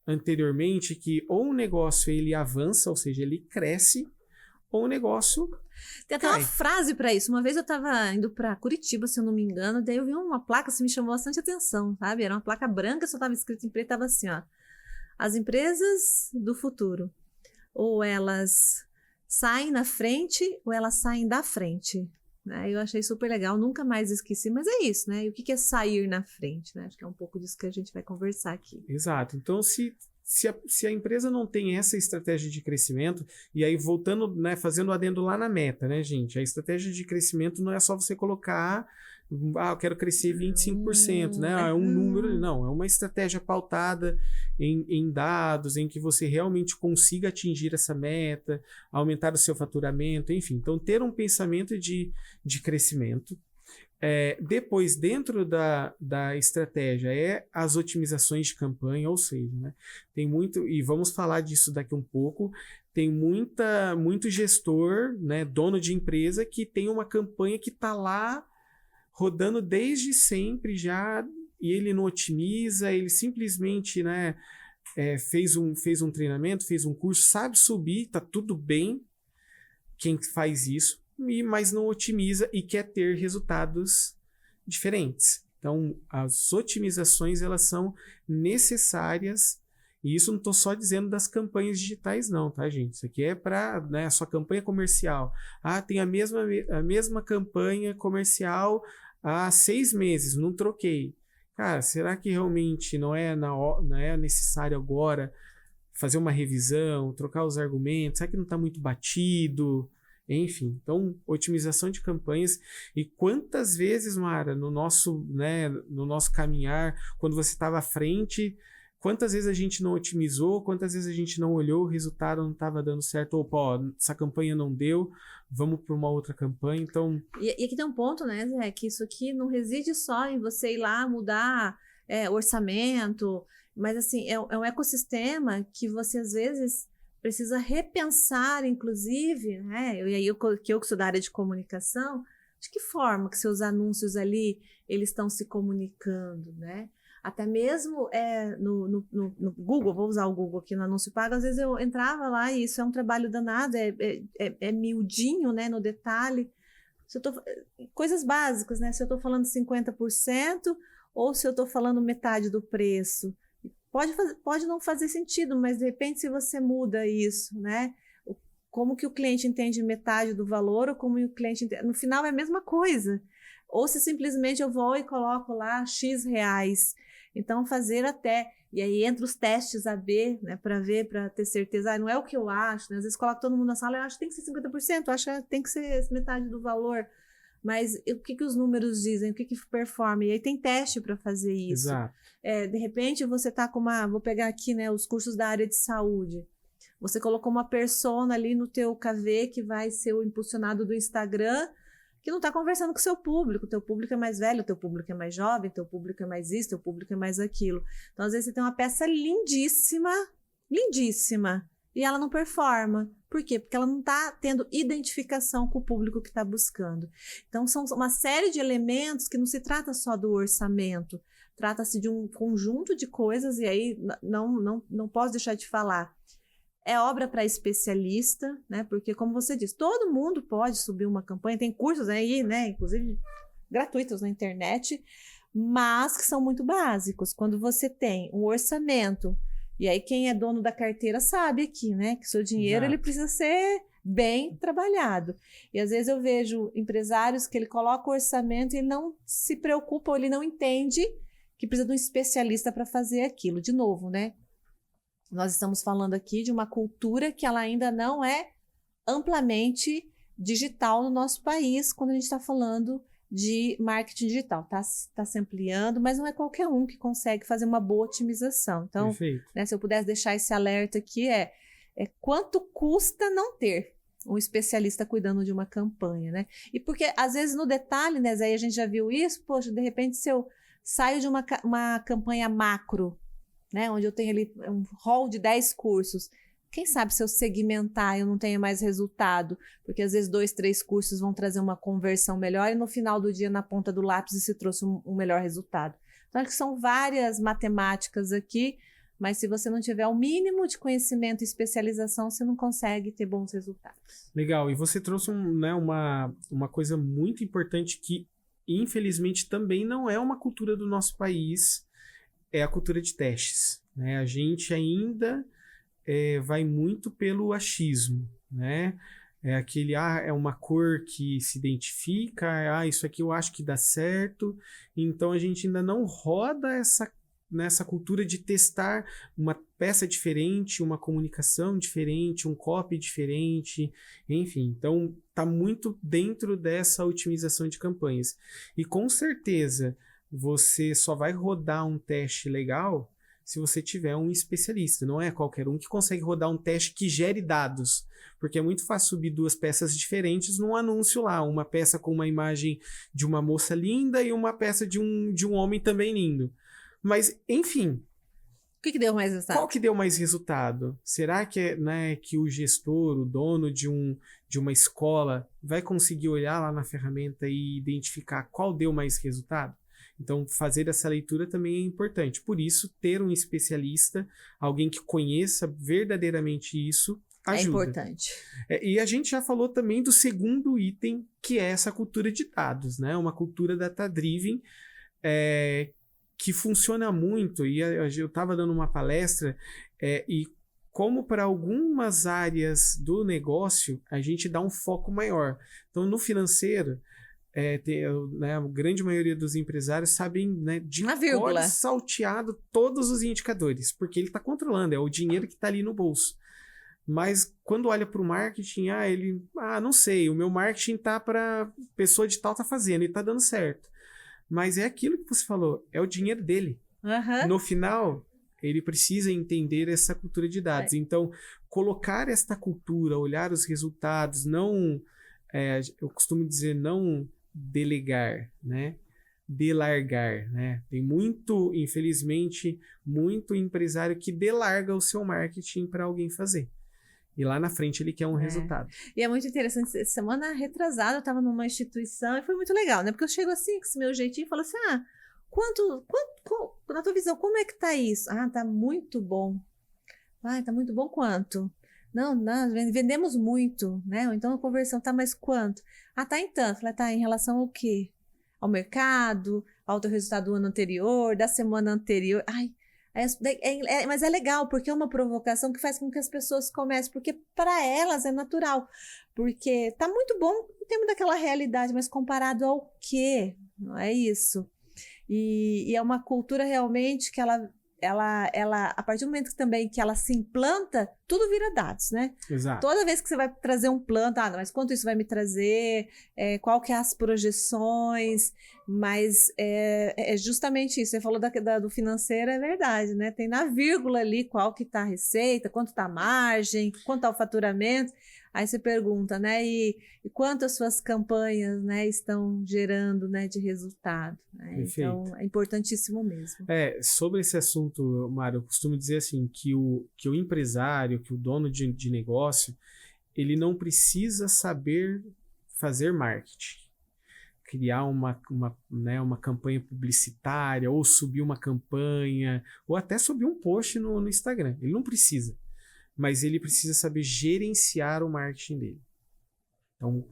anteriormente que ou o negócio ele avança, ou seja, ele cresce, ou o negócio Tem até uma frase para isso. Uma vez eu estava indo para Curitiba, se eu não me engano, daí eu vi uma placa que me chamou bastante atenção, sabe? Era uma placa branca, só estava escrito em preto, estava assim, ó. As empresas do futuro, ou elas saem na frente, ou elas saem da frente. Né? Eu achei super legal, nunca mais esqueci, mas é isso, né? E o que é sair na frente, né? Acho que é um pouco disso que a gente vai conversar aqui. Exato. Então, se a empresa não tem essa estratégia de crescimento, e aí voltando, né, fazendo o adendo lá na meta, né, gente? A estratégia de crescimento não é só você colocar, eu quero crescer 25%, né? É um número, não. É uma estratégia pautada em dados, em que você realmente consiga atingir essa meta, aumentar o seu faturamento, enfim. Então, ter um pensamento de crescimento. Depois, dentro da estratégia, as otimizações de campanha, ou seja, né, tem muito, e vamos falar disso daqui um pouco, tem muito gestor, né, dono de empresa, que tem uma campanha que está lá rodando desde sempre já, e ele não otimiza, ele simplesmente, né, fez um treinamento, fez um curso, sabe subir, tá tudo bem quem faz isso, mas não otimiza e quer ter resultados diferentes. Então, as otimizações, elas são necessárias, e isso não estou só dizendo das campanhas digitais não, tá, gente? Isso aqui é para, né, a sua campanha comercial. Tem a mesma campanha comercial há 6 meses, não troquei. Cara, será que realmente não é necessário agora fazer uma revisão, trocar os argumentos? Será que não está muito batido? Enfim, então, otimização de campanhas. E quantas vezes, Mara, no nosso caminhar, quando você estava à frente, quantas vezes a gente não otimizou, quantas vezes a gente não olhou, o resultado não estava dando certo, opa, essa campanha não deu, vamos para uma outra campanha, então... E aqui tem um ponto, né, Zé, que isso aqui não reside só em você ir lá mudar orçamento, mas assim, é um ecossistema que você às vezes precisa repensar, inclusive, né, que eu sou da área de comunicação, de que forma que seus anúncios ali, eles estão se comunicando, né? Até mesmo no Google, vou usar o Google aqui no anúncio pago, às vezes eu entrava lá e isso é um trabalho danado, é miudinho, né, no detalhe. Coisas básicas, né? Se eu estou falando 50% ou se eu estou falando metade do preço. Pode não fazer sentido, mas de repente se você muda isso, né? Como que o cliente entende metade do valor ou como o cliente entende... No final é a mesma coisa. Ou se simplesmente eu vou e coloco lá X reais. Então, fazer e aí entra os testes AB, né, para ter certeza, não é o que eu acho, né? Às vezes coloco todo mundo na sala, eu acho que tem que ser 50%, eu acho que tem que ser metade do valor, mas o que os números dizem, o que performa, e aí tem teste para fazer isso. Exato. De repente você tá com vou pegar aqui, né, os cursos da área de saúde, você colocou uma persona ali no teu KV que vai ser o impulsionado do Instagram, que não está conversando com o seu público. O teu público é mais velho, o teu público é mais jovem, o teu público é mais isso, o teu público é mais aquilo. Então, às vezes, você tem uma peça lindíssima, lindíssima, e ela não performa. Por quê? Porque ela não está tendo identificação com o público que está buscando. Então, são uma série de elementos que não se trata só do orçamento, trata-se de um conjunto de coisas, e aí não posso deixar de falar. É obra para especialista, né? Porque, como você diz, todo mundo pode subir uma campanha, tem cursos aí, né? Inclusive gratuitos na internet, mas que são muito básicos. Quando você tem um orçamento, e aí quem é dono da carteira sabe aqui, né? Que seu dinheiro ele precisa ser bem trabalhado. E às vezes eu vejo empresários que ele coloca o orçamento e não se preocupa, ou ele não entende que precisa de um especialista para fazer aquilo. De novo, né? Nós estamos falando aqui de uma cultura que ela ainda não é amplamente digital no nosso país, quando a gente está falando de marketing digital. Tá se ampliando, mas não é qualquer um que consegue fazer uma boa otimização. Então, né, se eu pudesse deixar esse alerta aqui, quanto custa não ter um especialista cuidando de uma campanha, né? E porque, às vezes, no detalhe, né, Zé, a gente já viu isso, poxa, de repente, se eu saio de uma campanha macro, né, onde eu tenho ali um hall de 10 cursos, quem sabe se eu segmentar eu não tenho mais resultado, porque às vezes 2, 3 cursos vão trazer uma conversão melhor e no final do dia, na ponta do lápis, se trouxe um melhor resultado. Então, acho que são várias matemáticas aqui, Mas se você não tiver o mínimo de conhecimento e especialização, você não consegue ter bons resultados. Legal. E você trouxe uma coisa muito importante que, infelizmente, também não é uma cultura do nosso país, é a cultura de testes, né? A gente ainda vai muito pelo achismo, né? É aquele, é uma cor que se identifica, isso aqui eu acho que dá certo. Então a gente ainda não roda nessa cultura de testar uma peça diferente, uma comunicação diferente, um copy diferente, enfim. Então tá muito dentro dessa otimização de campanhas. E com certeza você só vai rodar um teste legal se você tiver um especialista. Não é qualquer um que consegue rodar um teste que gere dados. Porque é muito fácil subir duas peças diferentes num anúncio lá. Uma peça com uma imagem de uma moça linda e uma peça de um homem também lindo. Mas, enfim. O que deu mais resultado? Qual que deu mais resultado? Será que, que o gestor, o dono de uma escola, vai conseguir olhar lá na ferramenta e identificar qual deu mais resultado? Então, fazer essa leitura também é importante. Por isso, ter um especialista, alguém que conheça verdadeiramente isso, ajuda. É importante. E a gente já falou também do segundo item, que é essa cultura de dados, né? Uma cultura data-driven, que funciona muito. E eu estava dando uma palestra, e como para algumas áreas do negócio, a gente dá um foco maior. Então, no financeiro, a grande maioria dos empresários sabem, né, de cor salteado todos os indicadores, porque ele está controlando, é o dinheiro que está ali no bolso. Mas quando olha para o marketing, não sei, o meu marketing tá para pessoa de tal tá fazendo e tá dando certo. Mas é aquilo que você falou, é o dinheiro dele. Uhum. No final, ele precisa entender essa cultura de dados. Então, colocar esta cultura, olhar os resultados, eu costumo dizer, não delegar, né? Delargar, né? Tem infelizmente, muito empresário que delarga o seu marketing para alguém fazer. E lá na frente ele quer um resultado. E é muito interessante. Semana retrasada eu estava numa instituição e foi muito legal, né? Porque eu chego assim, com esse meu jeitinho, e falo assim, quanto, na tua visão, como é que tá isso? Tá muito bom. Tá muito bom quanto? Não, vendemos muito, né? Ou então a conversão tá mais quanto? Tá em tanto. Falei, em relação ao quê? Ao mercado, ao teu resultado do ano anterior, da semana anterior. Mas é legal, porque é uma provocação que faz com que as pessoas comecem, porque para elas é natural, porque tá muito bom em termos daquela realidade, mas comparado ao quê? Não é isso? E é uma cultura realmente que ela, a partir do momento também que ela se implanta, tudo vira dados, né? Exato. Toda vez que você vai trazer um plano, mas quanto isso vai me trazer, qual que é as projeções, mas é justamente isso. Você falou do financeiro, é verdade, né? Tem na vírgula ali qual que tá a receita, quanto tá a margem, quanto tá o faturamento. Aí você pergunta, né? E quanto as suas campanhas, né, estão gerando, né, de resultado. Né? Então, é importantíssimo mesmo. Sobre esse assunto, Mário, eu costumo dizer assim, que o empresário, que o dono de negócio, ele não precisa saber fazer marketing. Criar uma campanha publicitária, ou subir uma campanha, ou até subir um post no Instagram. Ele não precisa. Mas ele precisa saber gerenciar o marketing dele. Então, o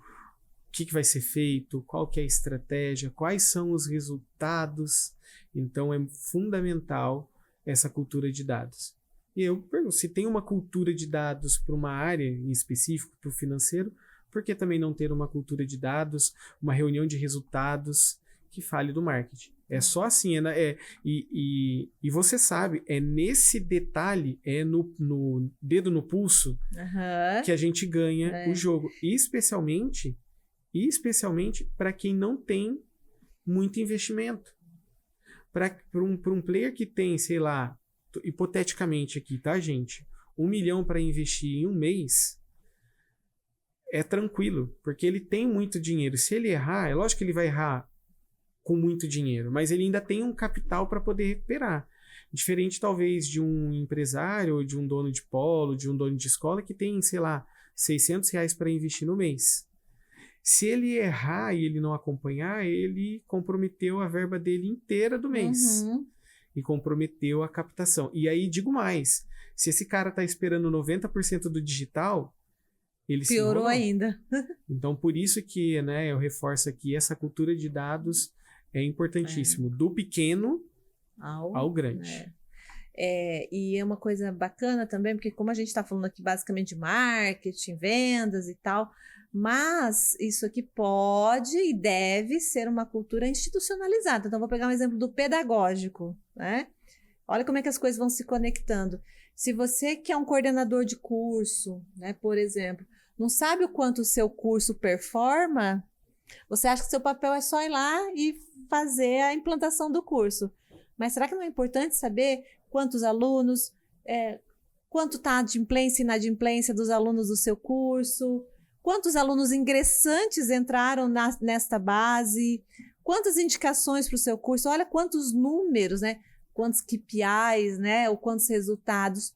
que vai ser feito, qual que é a estratégia, quais são os resultados. Então, é fundamental essa cultura de dados. E eu pergunto, se tem uma cultura de dados para uma área em específico, para o financeiro, por que também não ter uma cultura de dados, uma reunião de resultados que fale do marketing? É só assim, e você sabe, é nesse detalhe, no dedo no pulso, que a gente ganha o jogo. E especialmente para quem não tem muito investimento. Para um player que tem, sei lá, hipoteticamente aqui, tá, gente? 1 milhão para investir em um mês, é tranquilo, porque ele tem muito dinheiro. Se ele errar, é lógico que ele vai errar com muito dinheiro, mas ele ainda tem um capital para poder recuperar. Diferente, talvez, de um empresário, ou de um dono de polo, de um dono de escola que tem, sei lá, R$600 para investir no mês. Se ele errar e ele não acompanhar, ele comprometeu a verba dele inteira do mês. Uhum. e comprometeu a captação. E aí, digo mais, se esse cara está esperando 90% do digital, ele se Piorou enrolou. ainda. Então, por isso que, né, eu reforço aqui, essa cultura de dados é importantíssimo, do pequeno ao grande. E é uma coisa bacana também, porque como a gente está falando aqui basicamente de marketing, vendas e tal, mas isso aqui pode e deve ser uma cultura institucionalizada. Então, vou pegar um exemplo do pedagógico, né? Olha como é que as coisas vão se conectando. Se você que é um coordenador de curso, né, por exemplo, não sabe o quanto o seu curso performa, você acha que seu papel é só ir lá e fazer a implantação do curso. Mas será que não é importante saber quantos alunos, quanto está a adimplência e inadimplência dos alunos do seu curso, quantos alunos ingressantes entraram nesta base, quantas indicações para o seu curso, olha quantos números, né? Quantos KPIs, né? Ou quantos resultados.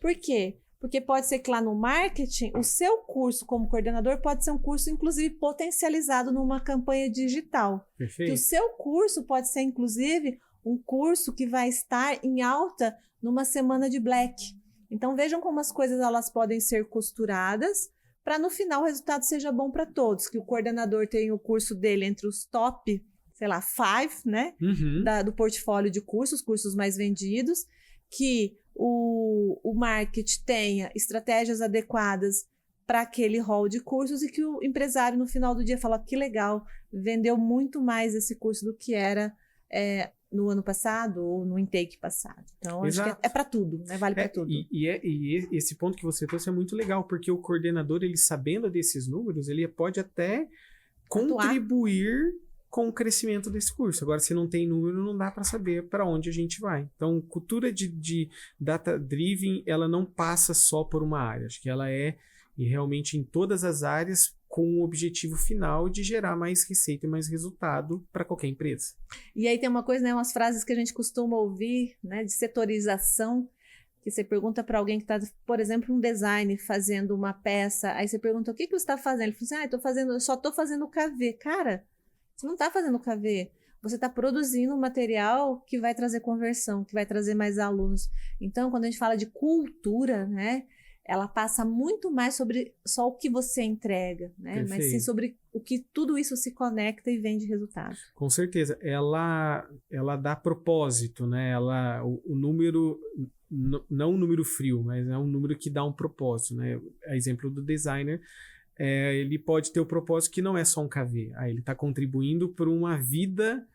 Por quê? Porque pode ser que lá no marketing, o seu curso como coordenador pode ser um curso, inclusive, potencializado numa campanha digital. Perfeito. Que o seu curso pode ser, inclusive, um curso que vai estar em alta numa semana de Black. Então, vejam como as coisas elas podem ser costuradas para, no final, o resultado seja bom para todos. Que o coordenador tenha o curso dele entre os top, sei lá, 5, né? Do portfólio de cursos, cursos mais vendidos. Que o marketing tenha estratégias adequadas para aquele hall de cursos e que o empresário, no final do dia, fala que legal, vendeu muito mais esse curso do que era no ano passado ou no intake passado. Então, acho que é para tudo, né? Vale para tudo. E esse ponto que você trouxe é muito legal, porque o coordenador, ele sabendo desses números, ele pode até contribuir com o crescimento desse curso. Agora, se não tem número, não dá para saber para onde a gente vai. Então, cultura de data-driven, ela não passa só por uma área. Acho que ela é realmente em todas as áreas com o objetivo final de gerar mais receita e mais resultado para qualquer empresa. E aí tem uma coisa, né, umas frases que a gente costuma ouvir, né, de setorização, que você pergunta para alguém que está, por exemplo, um design fazendo uma peça, aí você pergunta, o que você está fazendo? Ele fala assim, eu só estou fazendo KV. Cara, você não está fazendo KV, você está produzindo um material que vai trazer conversão, que vai trazer mais alunos. Então, quando a gente fala de cultura, né, ela passa muito mais sobre só o que você entrega, né? Mas sim sobre o que tudo isso se conecta e vem de resultado. Com certeza. Ela dá propósito, né? O número, não um número frio, mas é um número que dá um propósito, né? A exemplo do designer, ele pode ter o propósito que não é só um KV. Ele está contribuindo para uma vida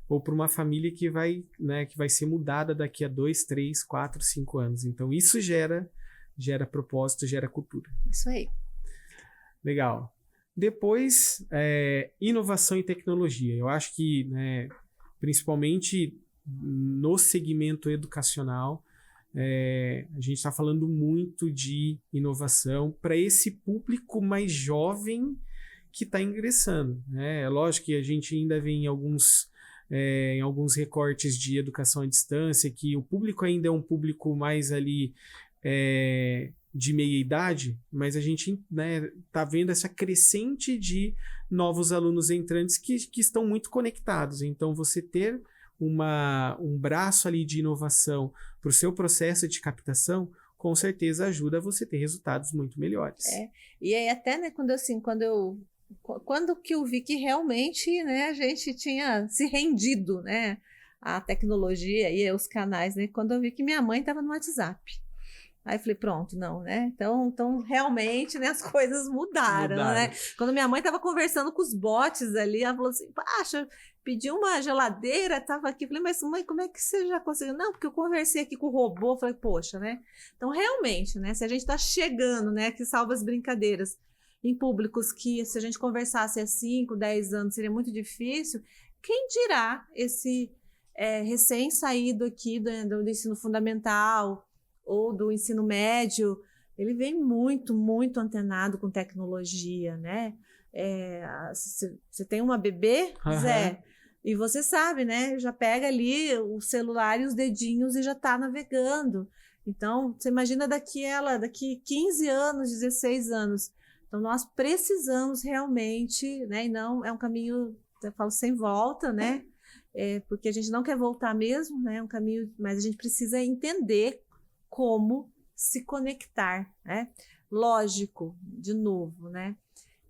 ou para uma família que vai ser mudada daqui a 2, 3, 4, 5 anos. Então, isso gera propósito, gera cultura. Isso aí. Legal. Depois, inovação e tecnologia. Eu acho que, né, principalmente no segmento educacional, a gente está falando muito de inovação para esse público mais jovem que está ingressando, né? É lógico que a gente ainda vê em alguns recortes de educação à distância que o público ainda é um público mais ali de meia idade, mas a gente, né, tá vendo essa crescente de novos alunos entrantes que estão muito conectados. Então, você ter um braço ali de inovação para o seu processo de captação, com certeza ajuda você a ter resultados muito melhores. E aí até, né, quando que eu vi que realmente, né, a gente tinha se rendido, né, à tecnologia e aos canais, né, quando eu vi que minha mãe estava no WhatsApp. Aí eu falei, pronto, não, né? Então realmente, né, as coisas mudaram, né? Quando minha mãe estava conversando com os bots ali, ela falou assim, Pacha, pedi uma geladeira, estava aqui. Falei, mas mãe, como é que você já conseguiu? Não, porque eu conversei aqui com o robô. Falei, poxa, né? Então, realmente, né, se a gente está chegando, né, que salva as brincadeiras, em públicos que se a gente conversasse há 5, 10 anos seria muito difícil, quem dirá esse recém-saído aqui do ensino fundamental ou do ensino médio, ele vem muito, muito antenado com tecnologia, né? Você tem uma bebê, Zé, e você sabe, né? Já pega ali o celular e os dedinhos e já está navegando. Então, você imagina daqui 15 anos, 16 anos. Então, nós precisamos realmente, né? E não é um caminho, eu falo, sem volta, né? porque a gente não quer voltar mesmo, né? É um caminho, mas a gente precisa entender como se conectar, né? Lógico, de novo, né?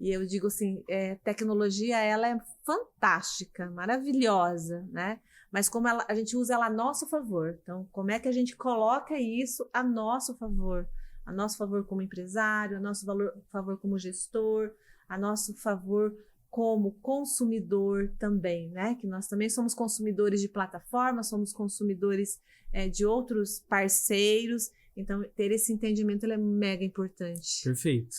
E eu digo assim, tecnologia, ela é fantástica, maravilhosa, né? Mas como a gente usa ela a nosso favor. Então, como é que a gente coloca isso a nosso favor? A nosso favor como empresário, a nosso favor como gestor, a nosso favor como consumidor também, né? Que nós também somos consumidores de plataformas, somos consumidores de outros parceiros. Então, ter esse entendimento ele é mega importante. Perfeito.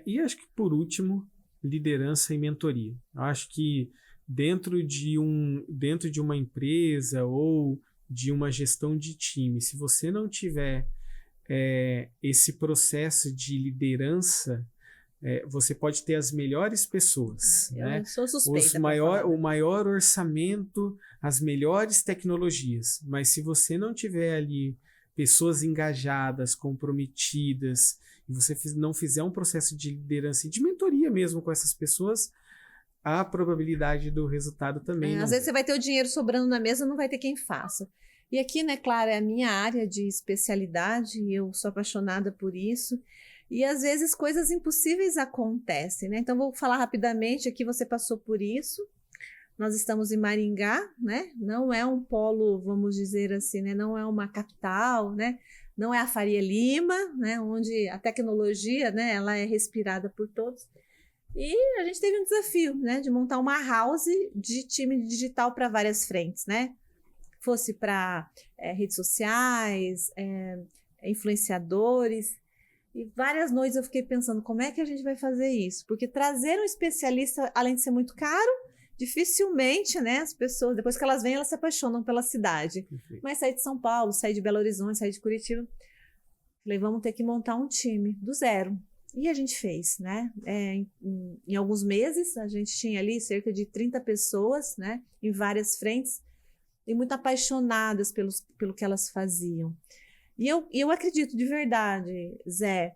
E acho que, por último, liderança e mentoria. Eu acho que dentro de uma empresa ou de uma gestão de time, se você não tiver esse processo de liderança, você pode ter as melhores pessoas, né? Eu sou suspeita o maior orçamento, as melhores tecnologias, mas se você não tiver ali pessoas engajadas, comprometidas, e você não fizer um processo de liderança e de mentoria mesmo com essas pessoas, a probabilidade do resultado também não às vezes você vai ter o dinheiro sobrando na mesa, não vai ter quem faça. E aqui, né, Clara, é a minha área de especialidade, e eu sou apaixonada por isso, e às vezes coisas impossíveis acontecem, né? Então, vou falar rapidamente aqui, você passou por isso. Nós estamos em Maringá, né? Não é um polo, vamos dizer assim, né? Não é uma capital, né? Não é a Faria Lima, né? Onde a tecnologia, né? Ela é respirada por todos. E a gente teve um desafio, né? De montar uma house de time digital para várias frentes, né? Fosse para redes sociais, influenciadores. E várias noites eu fiquei pensando, como é que a gente vai fazer isso? Porque trazer um especialista, além de ser muito caro, dificilmente, né, as pessoas, depois que elas vêm, elas se apaixonam pela cidade. Perfeito. Mas sair de São Paulo, sair de Belo Horizonte, sair de Curitiba, falei, vamos ter que montar um time do zero. E a gente fez, né? Em alguns meses, a gente tinha ali cerca de 30 pessoas, né, em várias frentes, e muito apaixonadas pelo que elas faziam. E eu acredito de verdade, Zé,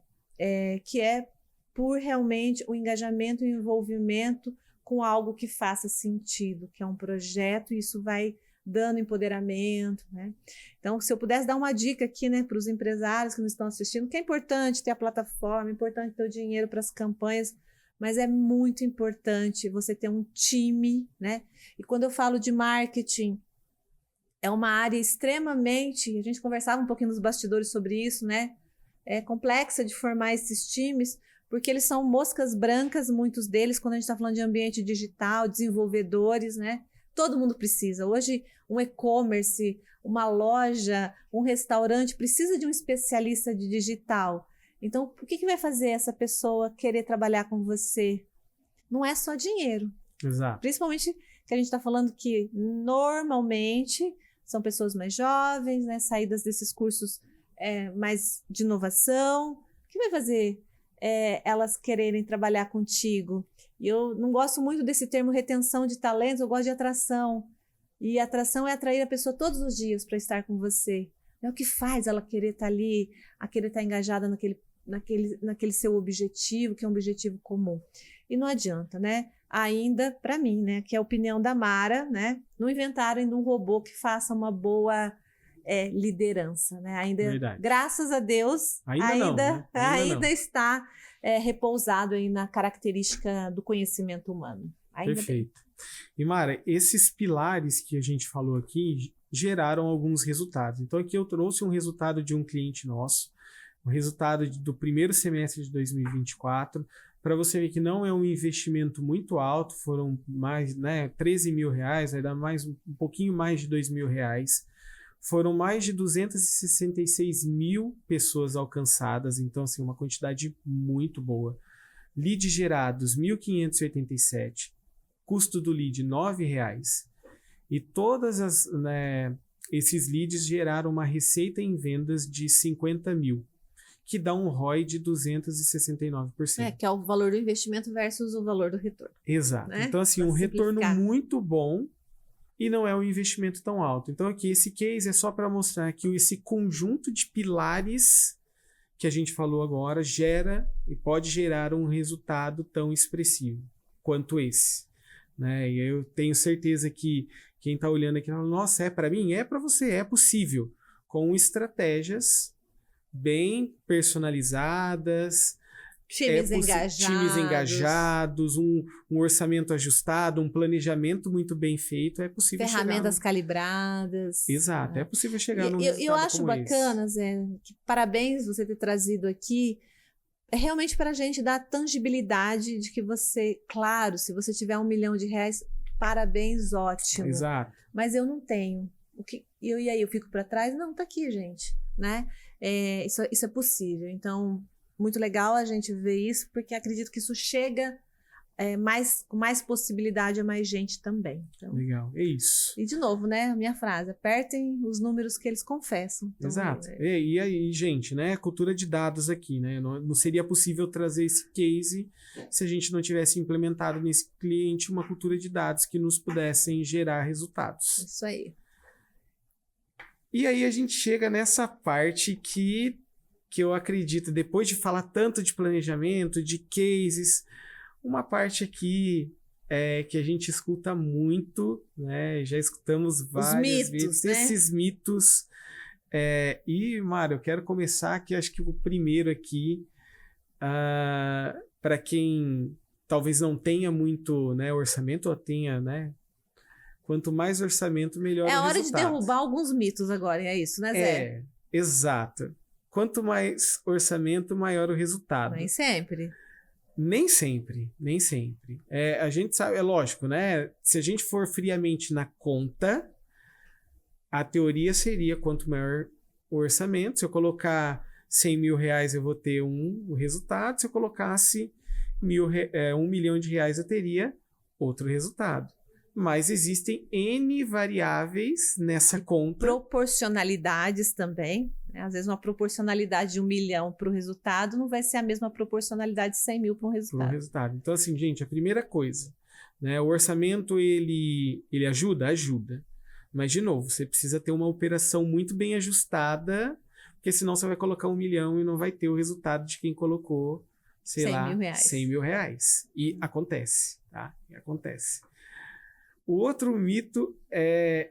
que é por realmente o engajamento e o envolvimento com algo que faça sentido, que é um projeto, e isso vai dando empoderamento, né? Então, se eu pudesse dar uma dica aqui, né, para os empresários que nos estão assistindo, que é importante ter a plataforma, é importante ter o dinheiro para as campanhas, mas é muito importante você ter um time, né? E quando eu falo de marketing, é uma área extremamente, a gente conversava um pouquinho nos bastidores sobre isso, né? É complexa de formar esses times, porque eles são moscas brancas, muitos deles, quando a gente está falando de ambiente digital, desenvolvedores, né? Todo mundo precisa. Hoje, um e-commerce, uma loja, um restaurante precisa de um especialista de digital. Então, o que vai fazer essa pessoa querer trabalhar com você? Não é só dinheiro. Exato. Principalmente que a gente está falando que, normalmente, são pessoas mais jovens, né? Saídas desses cursos mais de inovação. O que vai fazer elas quererem trabalhar contigo? E eu não gosto muito desse termo retenção de talentos, eu gosto de atração. E atração é atrair a pessoa todos os dias para estar com você. É o que faz ela querer estar ali, a querer estar engajada naquele seu objetivo, que é um objetivo comum. E não adianta, né? Ainda, para mim, né, que é a opinião da Mara, né, não inventaram ainda um robô que faça uma boa liderança, né? Ainda, verdade. Graças a Deus, ainda está repousado aí na característica do conhecimento humano. Perfeito. E Mara, esses pilares que a gente falou aqui geraram alguns resultados. Então aqui eu trouxe um resultado de um cliente nosso, o resultado do primeiro semestre de 2024, para você ver que não é um investimento muito alto, foram mais, né, 13 mil reais, vai dar mais um pouquinho mais de 2 mil reais. Foram mais de 266 mil pessoas alcançadas, então assim, uma quantidade muito boa. Leads gerados, 1.587. Custo do lead, R$ 9,00. E todas esses leads geraram uma receita em vendas de 50 mil, que dá um ROI de 269%. Que é o valor do investimento versus o valor do retorno. Exato. Né? Então, assim, um retorno muito bom e não é um investimento tão alto. Então, aqui, esse case é só para mostrar que esse conjunto de pilares que a gente falou agora gera e pode gerar um resultado tão expressivo quanto esse. né? E eu tenho certeza que quem está olhando aqui, fala, nossa, é para mim? É para você, é possível. Com estratégias bem personalizadas, times engajados, um orçamento ajustado, um planejamento muito bem feito, é possível ferramentas calibradas. Exato, né? É possível chegar num resultado. Eu acho como bacana, esse. Zé, que parabéns você ter trazido aqui. É realmente para a gente dar tangibilidade de que você, claro, se você tiver R$1 milhão, parabéns, ótimo. Exato. Mas eu não tenho. E aí, eu fico para trás? Não, tá aqui, gente, né? Isso é possível. Então, muito legal a gente ver isso, porque acredito que isso chega com mais possibilidade a mais gente também. Então, legal, é isso. E de novo, né, a minha frase, apertem os números que eles confessam. Então, exato. E aí, gente, né, cultura de dados aqui, né, não seria possível trazer esse case se a gente não tivesse implementado nesse cliente uma cultura de dados que nos pudessem gerar resultados. Isso aí. E aí a gente chega nessa parte que eu acredito, depois de falar tanto de planejamento, de cases, uma parte aqui que a gente escuta muito, né? Já escutamos várias vezes, né? Esses mitos. E, Mário, eu quero começar aqui, acho que o primeiro aqui, para quem talvez não tenha muito, né, orçamento, ou tenha, né? Quanto mais orçamento, melhor o resultado. É hora de derrubar alguns mitos agora, é isso, né, Zé? Exato. Quanto mais orçamento, maior o resultado. Nem sempre. Nem sempre, nem sempre. A gente sabe, é lógico, né? Se a gente for friamente na conta, a teoria seria quanto maior o orçamento. Se eu colocar R$100 mil, eu vou ter um resultado. Se eu colocasse R$1 milhão, eu teria outro resultado. Mas existem N variáveis nessa conta. Proporcionalidades também. Né? Às vezes uma proporcionalidade de 1 milhão para o resultado não vai ser a mesma proporcionalidade de 100 mil para um resultado. Então, assim, gente, a primeira coisa, né, o orçamento, ele ajuda? Ajuda. Mas, de novo, você precisa ter uma operação muito bem ajustada, porque senão você vai colocar 1 milhão e não vai ter o resultado de quem colocou, sei lá, R$100 mil. E acontece, tá? Acontece. O outro mito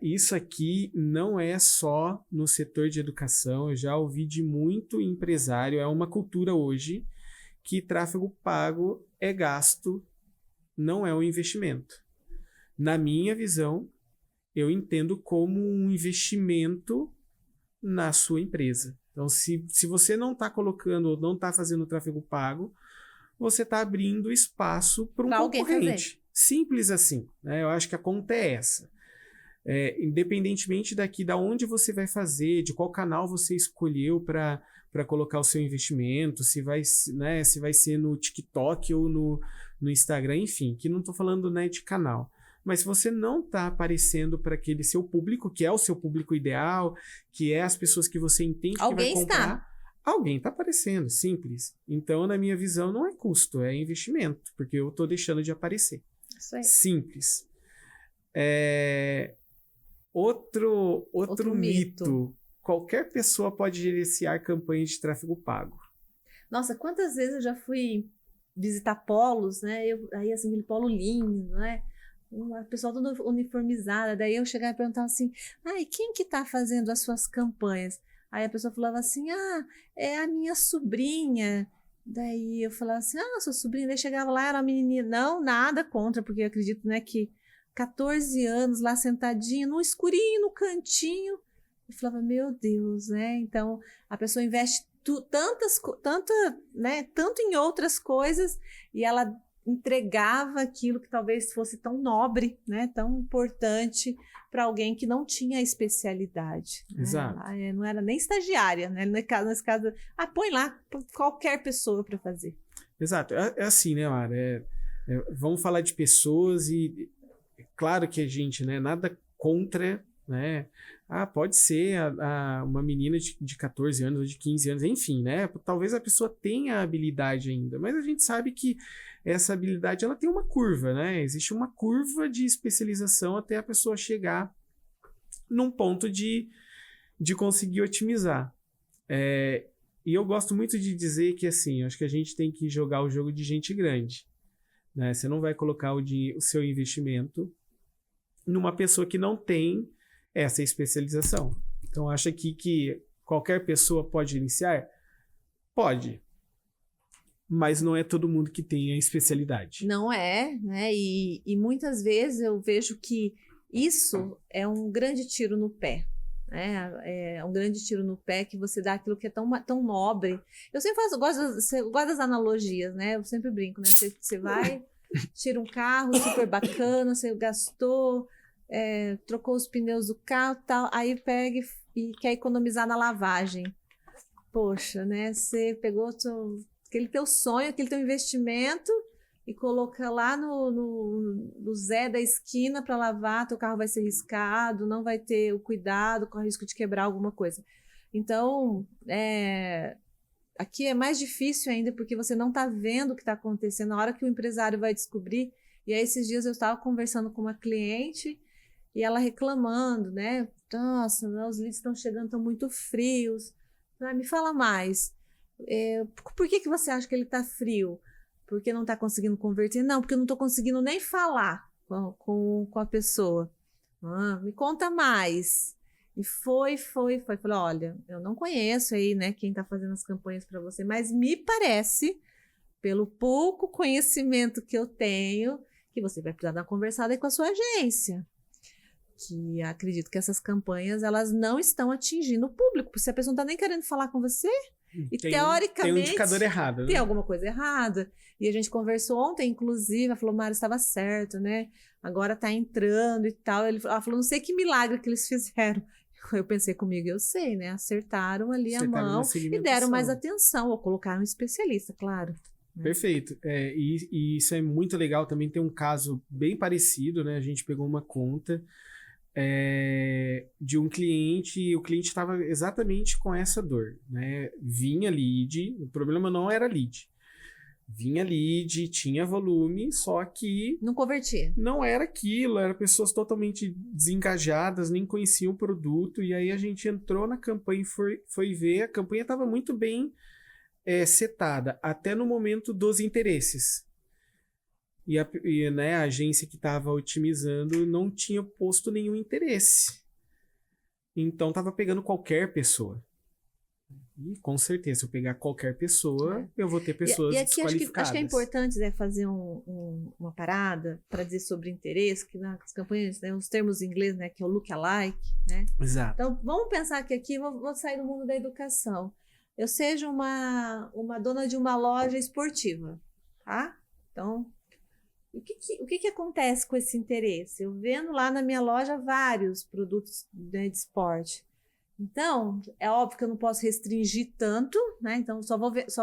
isso aqui não é só no setor de educação, eu já ouvi de muito empresário, é uma cultura hoje que tráfego pago é gasto, não é um investimento. Na minha visão, eu entendo como um investimento na sua empresa. Então, se você não está colocando ou não está fazendo tráfego pago, você está abrindo espaço para um concorrente. Simples assim, né? Eu acho que a conta é essa. Independentemente da onde você vai fazer, de qual canal você escolheu para colocar o seu investimento, se vai ser no TikTok ou no Instagram, enfim, que não estou falando, né, de canal. Mas se você não está aparecendo para aquele seu público, que é o seu público ideal, que é as pessoas que você entende que vai comprar, alguém está aparecendo, simples. Então, na minha visão, não é custo, é investimento, porque eu estou deixando de aparecer. Isso aí. Simples. Outro mito. Qualquer pessoa pode gerenciar campanhas de tráfego pago. Nossa, quantas vezes eu já fui visitar polos, né? Aí, assim, aquele polo lindo, né? A pessoa toda uniformizada. Daí eu chegava e perguntava assim, quem que tá fazendo as suas campanhas? Aí a pessoa falava assim, é a minha sobrinha. Daí eu falava assim, sua sobrinha. Daí chegava lá, era uma menininha. Não, nada contra, porque eu acredito, né, que 14 anos lá sentadinha, no escurinho, no cantinho. Eu falava, meu Deus, né? Então, a pessoa investe tanto em outras coisas e ela entregava aquilo que talvez fosse tão nobre, né, tão importante para alguém que não tinha especialidade. Exato. Né? Não era nem estagiária, né? Nesse caso, põe lá qualquer pessoa para fazer. Exato. É assim, né, Mara? Vamos falar de pessoas e claro que a gente, né, nada contra, né? Pode ser uma menina de 14 anos ou de 15 anos, enfim, né? Talvez a pessoa tenha habilidade ainda, mas a gente sabe que essa habilidade ela tem uma curva, né? Existe uma curva de especialização até a pessoa chegar num ponto de conseguir otimizar. E eu gosto muito de dizer que, assim, acho que a gente tem que jogar o jogo de gente grande. né? Você não vai colocar o seu investimento numa pessoa que não tem essa especialização. Então, acho aqui que qualquer pessoa pode iniciar? Pode. Mas não é todo mundo que tem a especialidade. Não é, né? E muitas vezes eu vejo que isso é um grande tiro no pé. É um grande tiro no pé que você dá aquilo que é tão nobre. Eu sempre gosto das analogias, né? Eu sempre brinco, né? Você vai, tira um carro super bacana, você gastou, trocou os pneus do carro e tal, aí pega e quer economizar na lavagem. Poxa, né? Você pegou aquele teu sonho, aquele teu investimento e coloca lá no Zé da esquina para lavar, teu carro vai ser riscado, não vai ter o cuidado, corre o risco de quebrar alguma coisa. Então, aqui é mais difícil ainda porque você não está vendo o que está acontecendo na hora que o empresário vai descobrir. E aí, esses dias eu estava conversando com uma cliente e ela reclamando, né? Nossa, os leads estão chegando, estão muito frios. Me fala mais. Por que você acha que ele está frio? Porque não está conseguindo converter? Não, porque eu não estou conseguindo nem falar com a pessoa. Me conta mais. E foi. Falei, olha, eu não conheço aí, né, quem está fazendo as campanhas para você, mas me parece, pelo pouco conhecimento que eu tenho, que você vai precisar dar uma conversada aí com a sua agência. Que acredito que essas campanhas, elas não estão atingindo o público. Porque se a pessoa não está nem querendo falar com você, e teoricamente tem um indicador errado, né? Tem alguma coisa errada. E a gente conversou ontem, inclusive, ela falou, Mário, estava certo, né? Agora está entrando e tal. Ela falou, não sei que milagre que eles fizeram. Eu pensei comigo, eu sei, né? Acertaram ali a mão e deram mais atenção, ou colocaram um especialista, claro. Né? Perfeito. E isso é muito legal. Também tem um caso bem parecido, né? A gente pegou uma conta de um cliente, e o cliente estava exatamente com essa dor, né? Vinha lead, o problema não era lead. Vinha lead, tinha volume, só que não convertia. Não era aquilo, eram pessoas totalmente desengajadas, nem conheciam o produto, e aí a gente entrou na campanha e foi ver, a campanha estava muito bem setada, até no momento dos interesses. Né, a agência que estava otimizando não tinha posto nenhum interesse. Então estava pegando qualquer pessoa. E com certeza, se eu pegar qualquer pessoa, eu vou ter pessoas e aqui desqualificadas. Acho que é importante fazer uma parada para dizer sobre interesse, que nas campanhas tem os termos em inglês, né, que é o lookalike, né? Exato. Então, vamos pensar que aqui, vou sair do mundo da educação. Eu seja uma dona de uma loja esportiva, tá? Então, o que acontece com esse interesse? Eu vendo lá na minha loja vários produtos, né, de esporte. Então, é óbvio que eu não posso restringir tanto, né? Então, só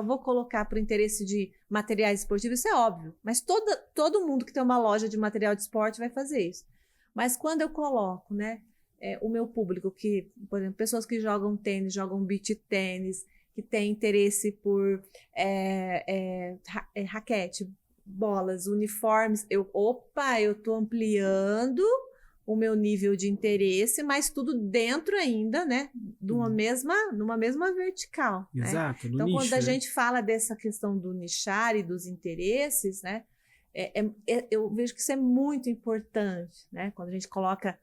vou colocar para o interesse de materiais esportivos, isso é óbvio. Mas todo mundo que tem uma loja de material de esporte vai fazer isso. Mas quando eu coloco, né, o meu público, que, por exemplo, pessoas que jogam tênis, jogam beach tênis, que tem interesse por raquete, bolas, uniformes, eu estou ampliando o meu nível de interesse, mas tudo dentro ainda, né, numa mesma vertical. Exato, né? Então, nicho, quando a gente fala dessa questão do nichar e dos interesses, né, eu vejo que isso é muito importante, né, quando a gente coloca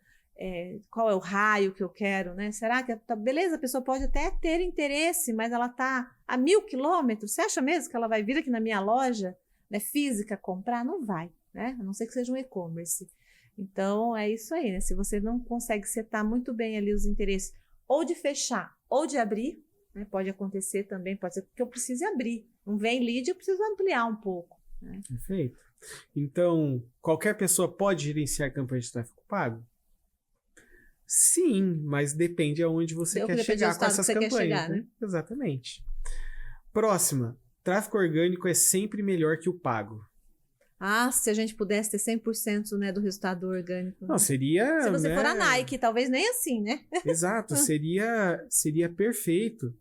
qual é o raio que eu quero, né? Será que beleza, a pessoa pode até ter interesse, mas ela está a 1.000 quilômetros, você acha mesmo que ela vai vir aqui na minha loja, né, física, comprar? Não vai, né? A não ser que seja um e-commerce. Então, é isso aí, né? Se você não consegue setar muito bem ali os interesses, ou de fechar, ou de abrir, né? Pode acontecer também, pode ser que eu precise abrir. Não vem lead, eu preciso ampliar um pouco. Né? Perfeito. Então, qualquer pessoa pode gerenciar campanha de tráfego pago? Sim, mas depende aonde você quer chegar com essas campanhas. Né? Exatamente. Próxima. Tráfego orgânico é sempre melhor que o pago. Se a gente pudesse ter 100%, né, do resultado orgânico. Não, seria... Se você né? for a Nike, talvez nem assim, né? Exato, seria perfeito.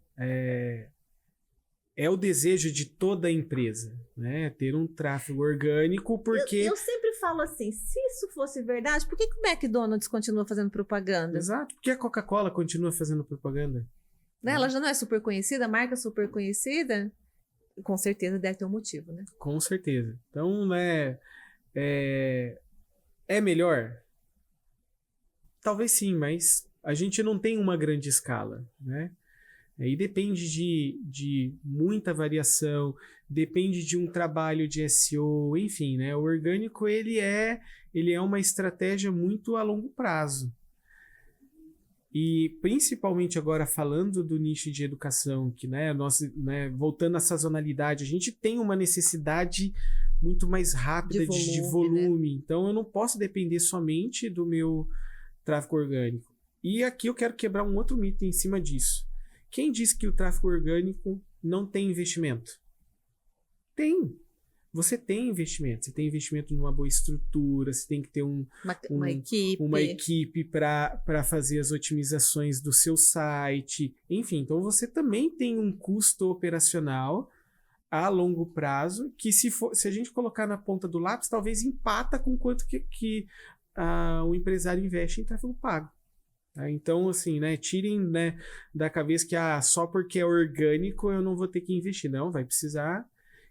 É o desejo de toda a empresa, né? Ter um tráfego orgânico, porque... Eu sempre falo assim, se isso fosse verdade, por que o McDonald's continua fazendo propaganda? Exato, por que a Coca-Cola continua fazendo propaganda? Né? Ela já não é super conhecida, a marca super conhecida... Com certeza deve ter um motivo, né? Com certeza. Então, né, é melhor? Talvez sim, mas a gente não tem uma grande escala, né? Aí depende de muita variação, depende de um trabalho de SEO, enfim, né? O orgânico, ele é uma estratégia muito a longo prazo. E principalmente agora falando do nicho de educação, que, né, voltando à sazonalidade, a gente tem uma necessidade muito mais rápida de volume. Né? Então eu não posso depender somente do meu tráfego orgânico. E aqui eu quero quebrar um outro mito em cima disso. Quem disse que o tráfego orgânico não tem investimento? Tem. Você tem investimento. Você tem investimento numa boa estrutura, você tem que ter uma equipe para fazer as otimizações do seu site. Enfim, então você também tem um custo operacional a longo prazo que se a gente colocar na ponta do lápis, talvez empata com quanto que o empresário investe em tráfego pago. Então, assim, né, tirem, né, da cabeça que só porque é orgânico eu não vou ter que investir. Não, vai precisar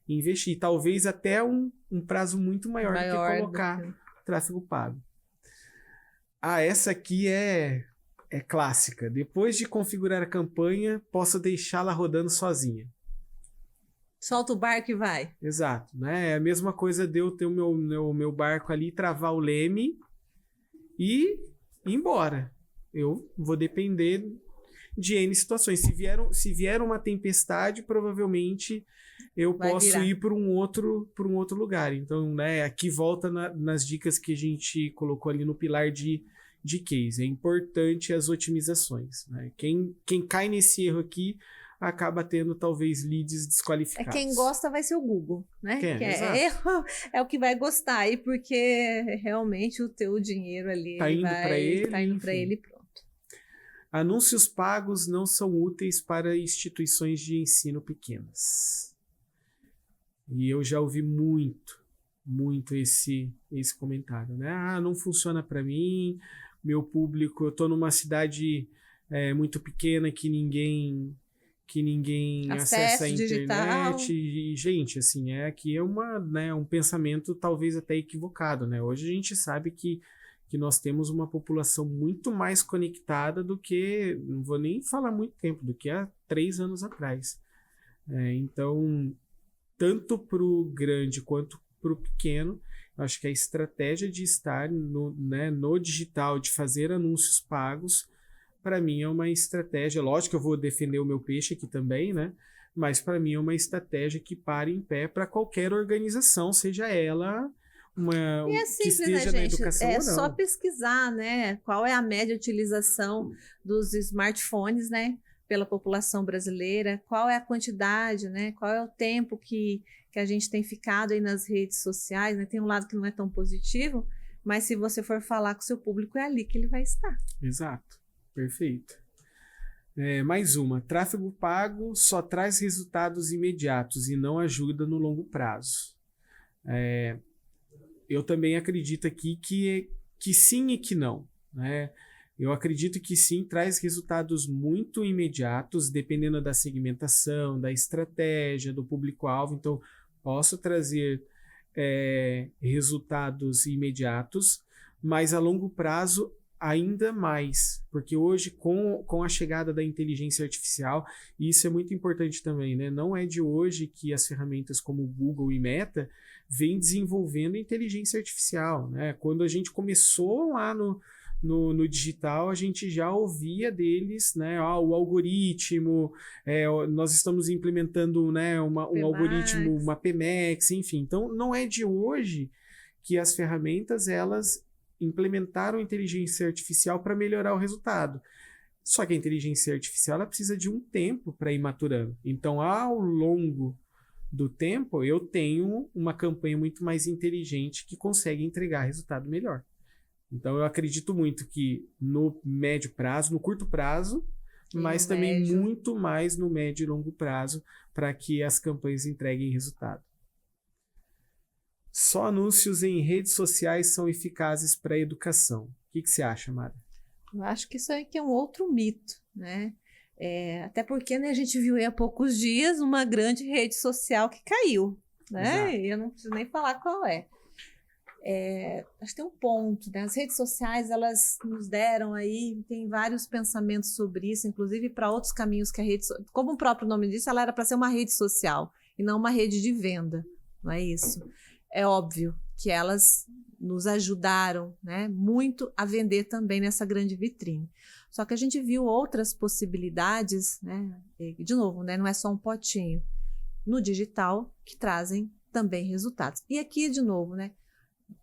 investir. Talvez até um prazo muito maior do que colocar tráfego pago. Essa aqui é clássica. Depois de configurar a campanha, posso deixá-la rodando sozinha. Solta o barco e vai. Exato. Né? É a mesma coisa de eu ter o meu barco ali, travar o leme e ir embora. Eu vou depender de N situações. Se vier uma tempestade, provavelmente eu posso ir para um outro lugar. Então, né, aqui volta nas dicas que a gente colocou ali no pilar de case. É importante as otimizações. Né? Quem cai nesse erro aqui acaba tendo talvez leads desqualificados. Quem gosta vai ser o Google, né? É o que vai gostar aí, porque realmente o teu dinheiro ali tá indo para ele pronto. Anúncios pagos não são úteis para instituições de ensino pequenas. E eu já ouvi muito esse comentário, né? Não funciona para mim, meu público, eu estou numa cidade muito pequena que ninguém acessa a internet. Digital. E, gente, assim, aqui é um pensamento talvez até equivocado, né? Hoje a gente sabe que nós temos uma população muito mais conectada do que, não vou nem falar muito tempo, do que há 3 anos atrás. Então, tanto para o grande quanto para o pequeno, eu acho que a estratégia de estar no digital, de fazer anúncios pagos, para mim é uma estratégia, lógico que eu vou defender o meu peixe aqui também, né? Mas para mim é uma estratégia que para em pé para qualquer organização, seja ela é simples, que esteja, né, na educação ou não. É só pesquisar, né? Qual é a média de utilização dos smartphones, né? Pela população brasileira, qual é a quantidade, né? Qual é o tempo que a gente tem ficado aí nas redes sociais, né? Tem um lado que não é tão positivo, mas se você for falar com o seu público, é ali que ele vai estar. Exato, perfeito. Mais uma, tráfego pago só traz resultados imediatos e não ajuda no longo prazo. Eu também acredito aqui que sim e que não, né? Eu acredito que sim, traz resultados muito imediatos, dependendo da segmentação, da estratégia, do público-alvo. Então, posso trazer resultados imediatos, mas a longo prazo ainda mais, porque hoje com a chegada da inteligência artificial, e isso é muito importante também, né? Não é de hoje que as ferramentas como Google e Meta vêm desenvolvendo inteligência artificial, né? Quando a gente começou lá no digital, a gente já ouvia deles, né? O algoritmo, nós estamos implementando, né, um algoritmo, uma PMax, enfim. Então, não é de hoje que as ferramentas, elas implementaram inteligência artificial para melhorar o resultado. Só que a inteligência artificial ela precisa de um tempo para ir maturando. Então, ao longo do tempo, eu tenho uma campanha muito mais inteligente que consegue entregar resultado melhor. Então, eu acredito muito que no médio prazo, no curto prazo, mas também muito mais no médio e longo prazo, para que as campanhas entreguem resultado. Só anúncios em redes sociais são eficazes para a educação. O que você acha, Mara? Eu acho que isso aqui é um outro mito, né? Até porque, né, a gente viu aí há poucos dias uma grande rede social que caiu, né? E eu não preciso nem falar qual é. Acho que tem um ponto, né? As redes sociais, elas nos deram aí, tem vários pensamentos sobre isso, inclusive para outros caminhos que a rede, como o próprio nome disse, ela era para ser uma rede social e não uma rede de venda, não é isso? É óbvio que elas nos ajudaram, né, muito a vender também nessa grande vitrine. Só que a gente viu outras possibilidades, né, e, de novo, né, não é só um potinho, no digital, que trazem também resultados. E aqui, de novo, né,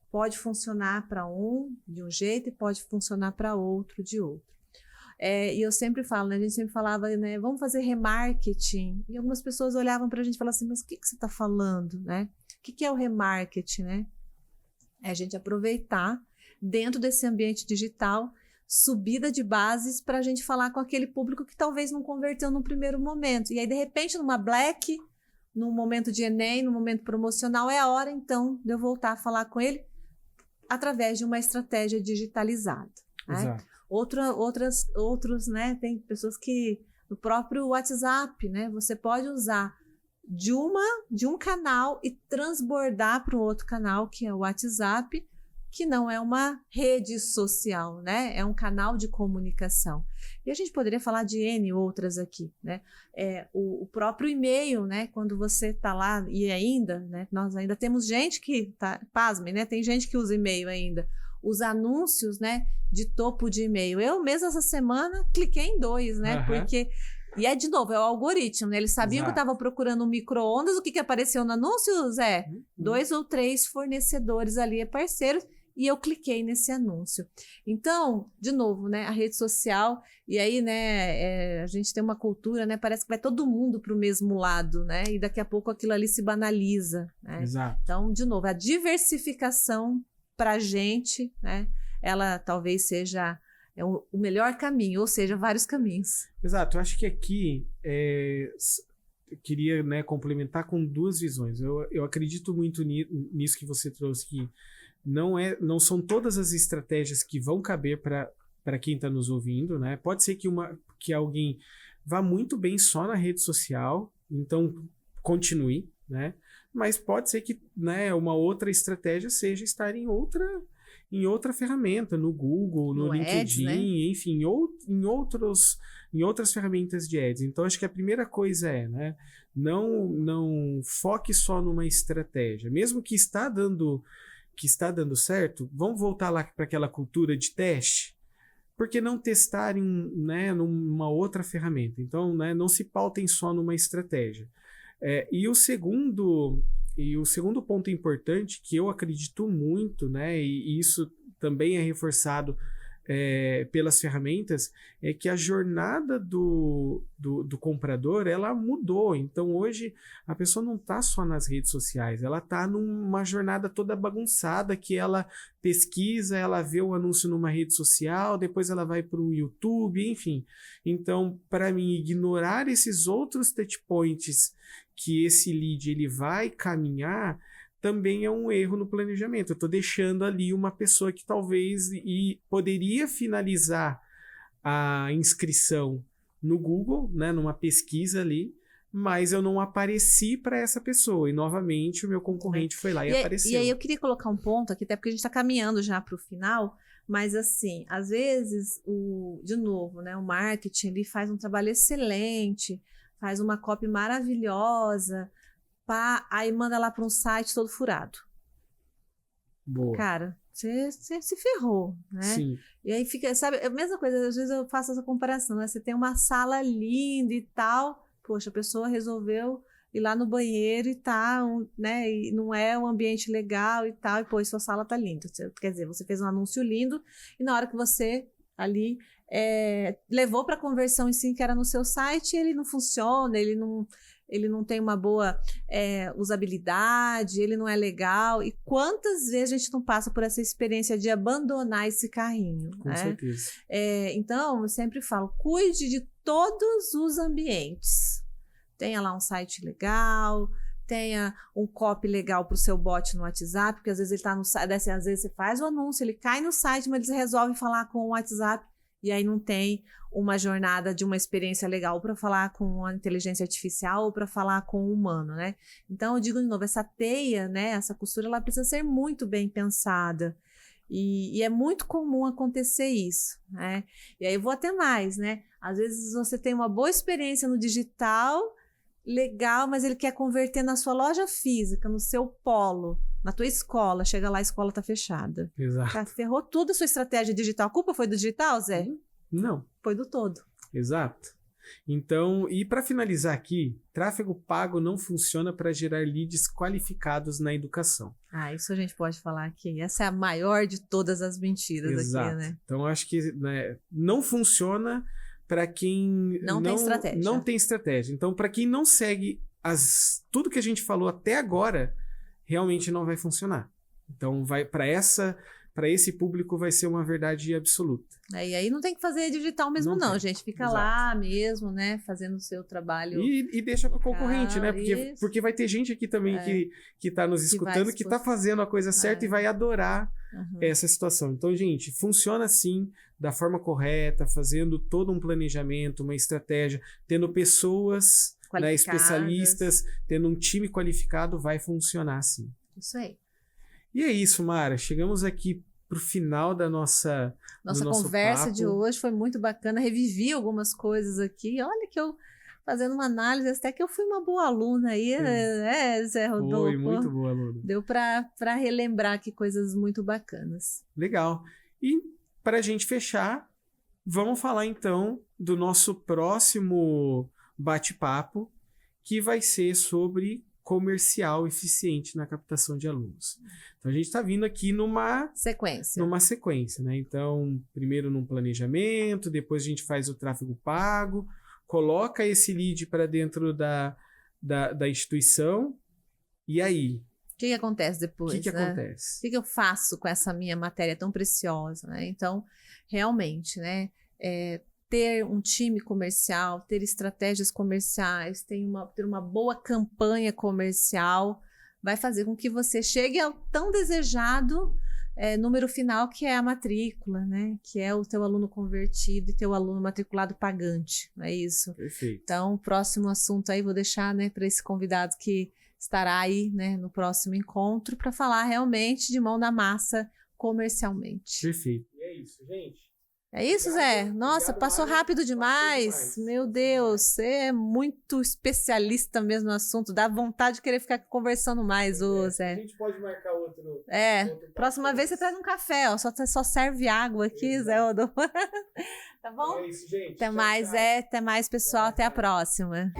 pode funcionar para um de um jeito e pode funcionar para outro de outro. E eu sempre falo, né, a gente sempre falava, né, vamos fazer remarketing. E algumas pessoas olhavam para a gente e falavam assim, mas o que você está falando, né? O que é o remarketing, né? É a gente aproveitar dentro desse ambiente digital subida de bases para a gente falar com aquele público que talvez não converteu no primeiro momento. E aí, de repente, numa Black, num momento de Enem, num momento promocional, é a hora, então, de eu voltar a falar com ele através de uma estratégia digitalizada. Né? Outros, né? Tem pessoas que, no próprio WhatsApp, né? Você pode usar de um canal e transbordar para um outro canal, que é o WhatsApp, que não é uma rede social, né? É um canal de comunicação. E a gente poderia falar de N outras aqui, né? O próprio e-mail, né? Quando você está lá, e ainda, né? Nós ainda temos gente que, pasmem, né? Tem gente que usa e-mail ainda. Os anúncios, né? De topo de e-mail. Eu mesmo, essa semana, cliquei em 2, né? Porque... E de novo, é o algoritmo, né? Eles sabiam que eu estava procurando um micro-ondas, o que apareceu no anúncio, Zé? 2 ou 3 fornecedores ali, parceiros, e eu cliquei nesse anúncio. Então, de novo, né? A rede social, e aí, né? A gente tem uma cultura, né? Parece que vai todo mundo para o mesmo lado, né? E daqui a pouco aquilo ali se banaliza, né? Exato. Então, de novo, a diversificação para a gente, né? Ela talvez seja... o melhor caminho, ou seja, vários caminhos. Exato, eu acho que aqui eu queria, né, complementar com 2 visões. Eu acredito muito nisso que você trouxe, que não são todas as estratégias que vão caber para quem está nos ouvindo, né? Pode ser que alguém vá muito bem só na rede social, então continue, né? Mas pode ser que, né, uma outra estratégia seja estar em outra ferramenta, no Google, no LinkedIn, Ads, né? Enfim, em outras ferramentas de ads. Então, acho que a primeira coisa né, não foque só numa estratégia. Mesmo que está dando certo, vamos voltar lá para aquela cultura de teste. Por que não testarem, né, numa outra ferramenta? Então, né, não se pautem só numa estratégia. E o segundo ponto importante, que eu acredito muito, né, e isso também é reforçado pelas ferramentas, é que a jornada do comprador, ela mudou. Então, hoje, a pessoa não está só nas redes sociais, ela está numa jornada toda bagunçada, que ela pesquisa, ela vê o anúncio numa rede social, depois ela vai para o YouTube, enfim. Então, para mim, ignorar esses outros touch points que esse lead ele vai caminhar, também é um erro no planejamento. Eu estou deixando ali uma pessoa que talvez poderia finalizar a inscrição no Google, né, numa pesquisa ali, mas eu não apareci para essa pessoa. E, novamente, o meu concorrente foi lá e apareceu. E aí eu queria colocar um ponto aqui, até porque a gente está caminhando já para o final, mas, assim, às vezes, de novo, né, o marketing ele faz um trabalho excelente, faz uma copy maravilhosa, aí manda lá para um site todo furado. Boa. Cara, você se ferrou, né? Sim. E aí fica, sabe, a mesma coisa, às vezes eu faço essa comparação, né? Você tem uma sala linda e tal, poxa, a pessoa resolveu ir lá no banheiro e né? E não é um ambiente legal e tal, e pô, sua sala tá linda. Quer dizer, você fez um anúncio lindo e na hora que você ali levou para a conversão em si, que era no seu site, ele não funciona, ele não tem uma boa usabilidade, ele não é legal. E quantas vezes a gente não passa por essa experiência de abandonar esse carrinho? Com certeza. Então, eu sempre falo, cuide de todos os ambientes. Tenha lá um site legal, tenha um copy legal para o seu bot no WhatsApp, porque às vezes ele está no site, às vezes você faz o anúncio, ele cai no site, mas eles resolvem falar com o WhatsApp e aí não tem uma jornada de uma experiência legal para falar com a inteligência artificial ou para falar com o humano, né? Então, eu digo de novo, essa teia, né, essa costura, ela precisa ser muito bem pensada. E é muito comum acontecer isso, né? E aí eu vou até mais, né? Às vezes você tem uma boa experiência no digital, legal, mas ele quer converter na sua loja física, no seu polo, na tua escola. Chega lá, a escola tá fechada. Exato. Ferrou tudo a sua estratégia digital. A culpa foi do digital, Zé? Não. Foi do todo. Exato. Então, e para finalizar aqui, tráfego pago não funciona para gerar leads qualificados na educação. Isso a gente pode falar aqui. Essa é a maior de todas as mentiras. Exato. Aqui, né? Então, acho que, né, não funciona para quem não tem estratégia. Não tem estratégia. Então, para quem não segue tudo que a gente falou até agora, realmente não vai funcionar. Então, para esse público vai ser uma verdade absoluta. E aí não tem que fazer digital mesmo, não, gente. Fica Exato. lá mesmo, né? Fazendo o seu trabalho. E deixa para o concorrente, né? Porque vai ter gente aqui também que está nos escutando, que está fazendo a coisa certa e vai adorar essa situação. Então, gente, funciona assim, da forma correta, fazendo todo um planejamento, uma estratégia, tendo pessoas, né, especialistas, tendo um time qualificado, vai funcionar assim. Isso aí. E é isso, Mara. Chegamos aqui pro final da nossa conversa papo. de hoje. Foi muito bacana. Revivi algumas coisas aqui. Olha que eu fazendo uma análise, até que eu fui uma boa aluna aí, Zé Rodolfo? Foi muito boa aluna. Deu para relembrar aqui coisas muito bacanas. Legal. E para a gente fechar, vamos falar então do nosso próximo bate-papo, que vai ser sobre comercial eficiente na captação de alunos. Então, a gente está vindo aqui numa sequência, né? Então, primeiro num planejamento, depois a gente faz o tráfego pago, coloca esse lead para dentro da instituição, e aí? O que acontece depois? O que acontece? O que eu faço com essa minha matéria tão preciosa, né? Então, realmente, né? Ter um time comercial, ter estratégias comerciais, ter uma boa campanha comercial, vai fazer com que você chegue ao tão desejado número final, que é a matrícula, né? Que é o teu aluno convertido e teu aluno matriculado pagante, não é isso? Perfeito. Então, o próximo assunto aí, vou deixar, né, para esse convidado que estará aí, né, no próximo encontro, para falar realmente de mão da massa comercialmente. Perfeito. E é isso, gente. É isso, Zé? Nossa, passou rápido demais. Meu Deus, você é muito especialista mesmo no assunto. Dá vontade de querer ficar conversando mais, Zé. A gente pode marcar outro. Próxima vez você traz um café, ó. Só serve água aqui, Zé Rodolfo. Tá bom? É isso, gente. Até mais, Zé. Até mais, pessoal. Até a próxima.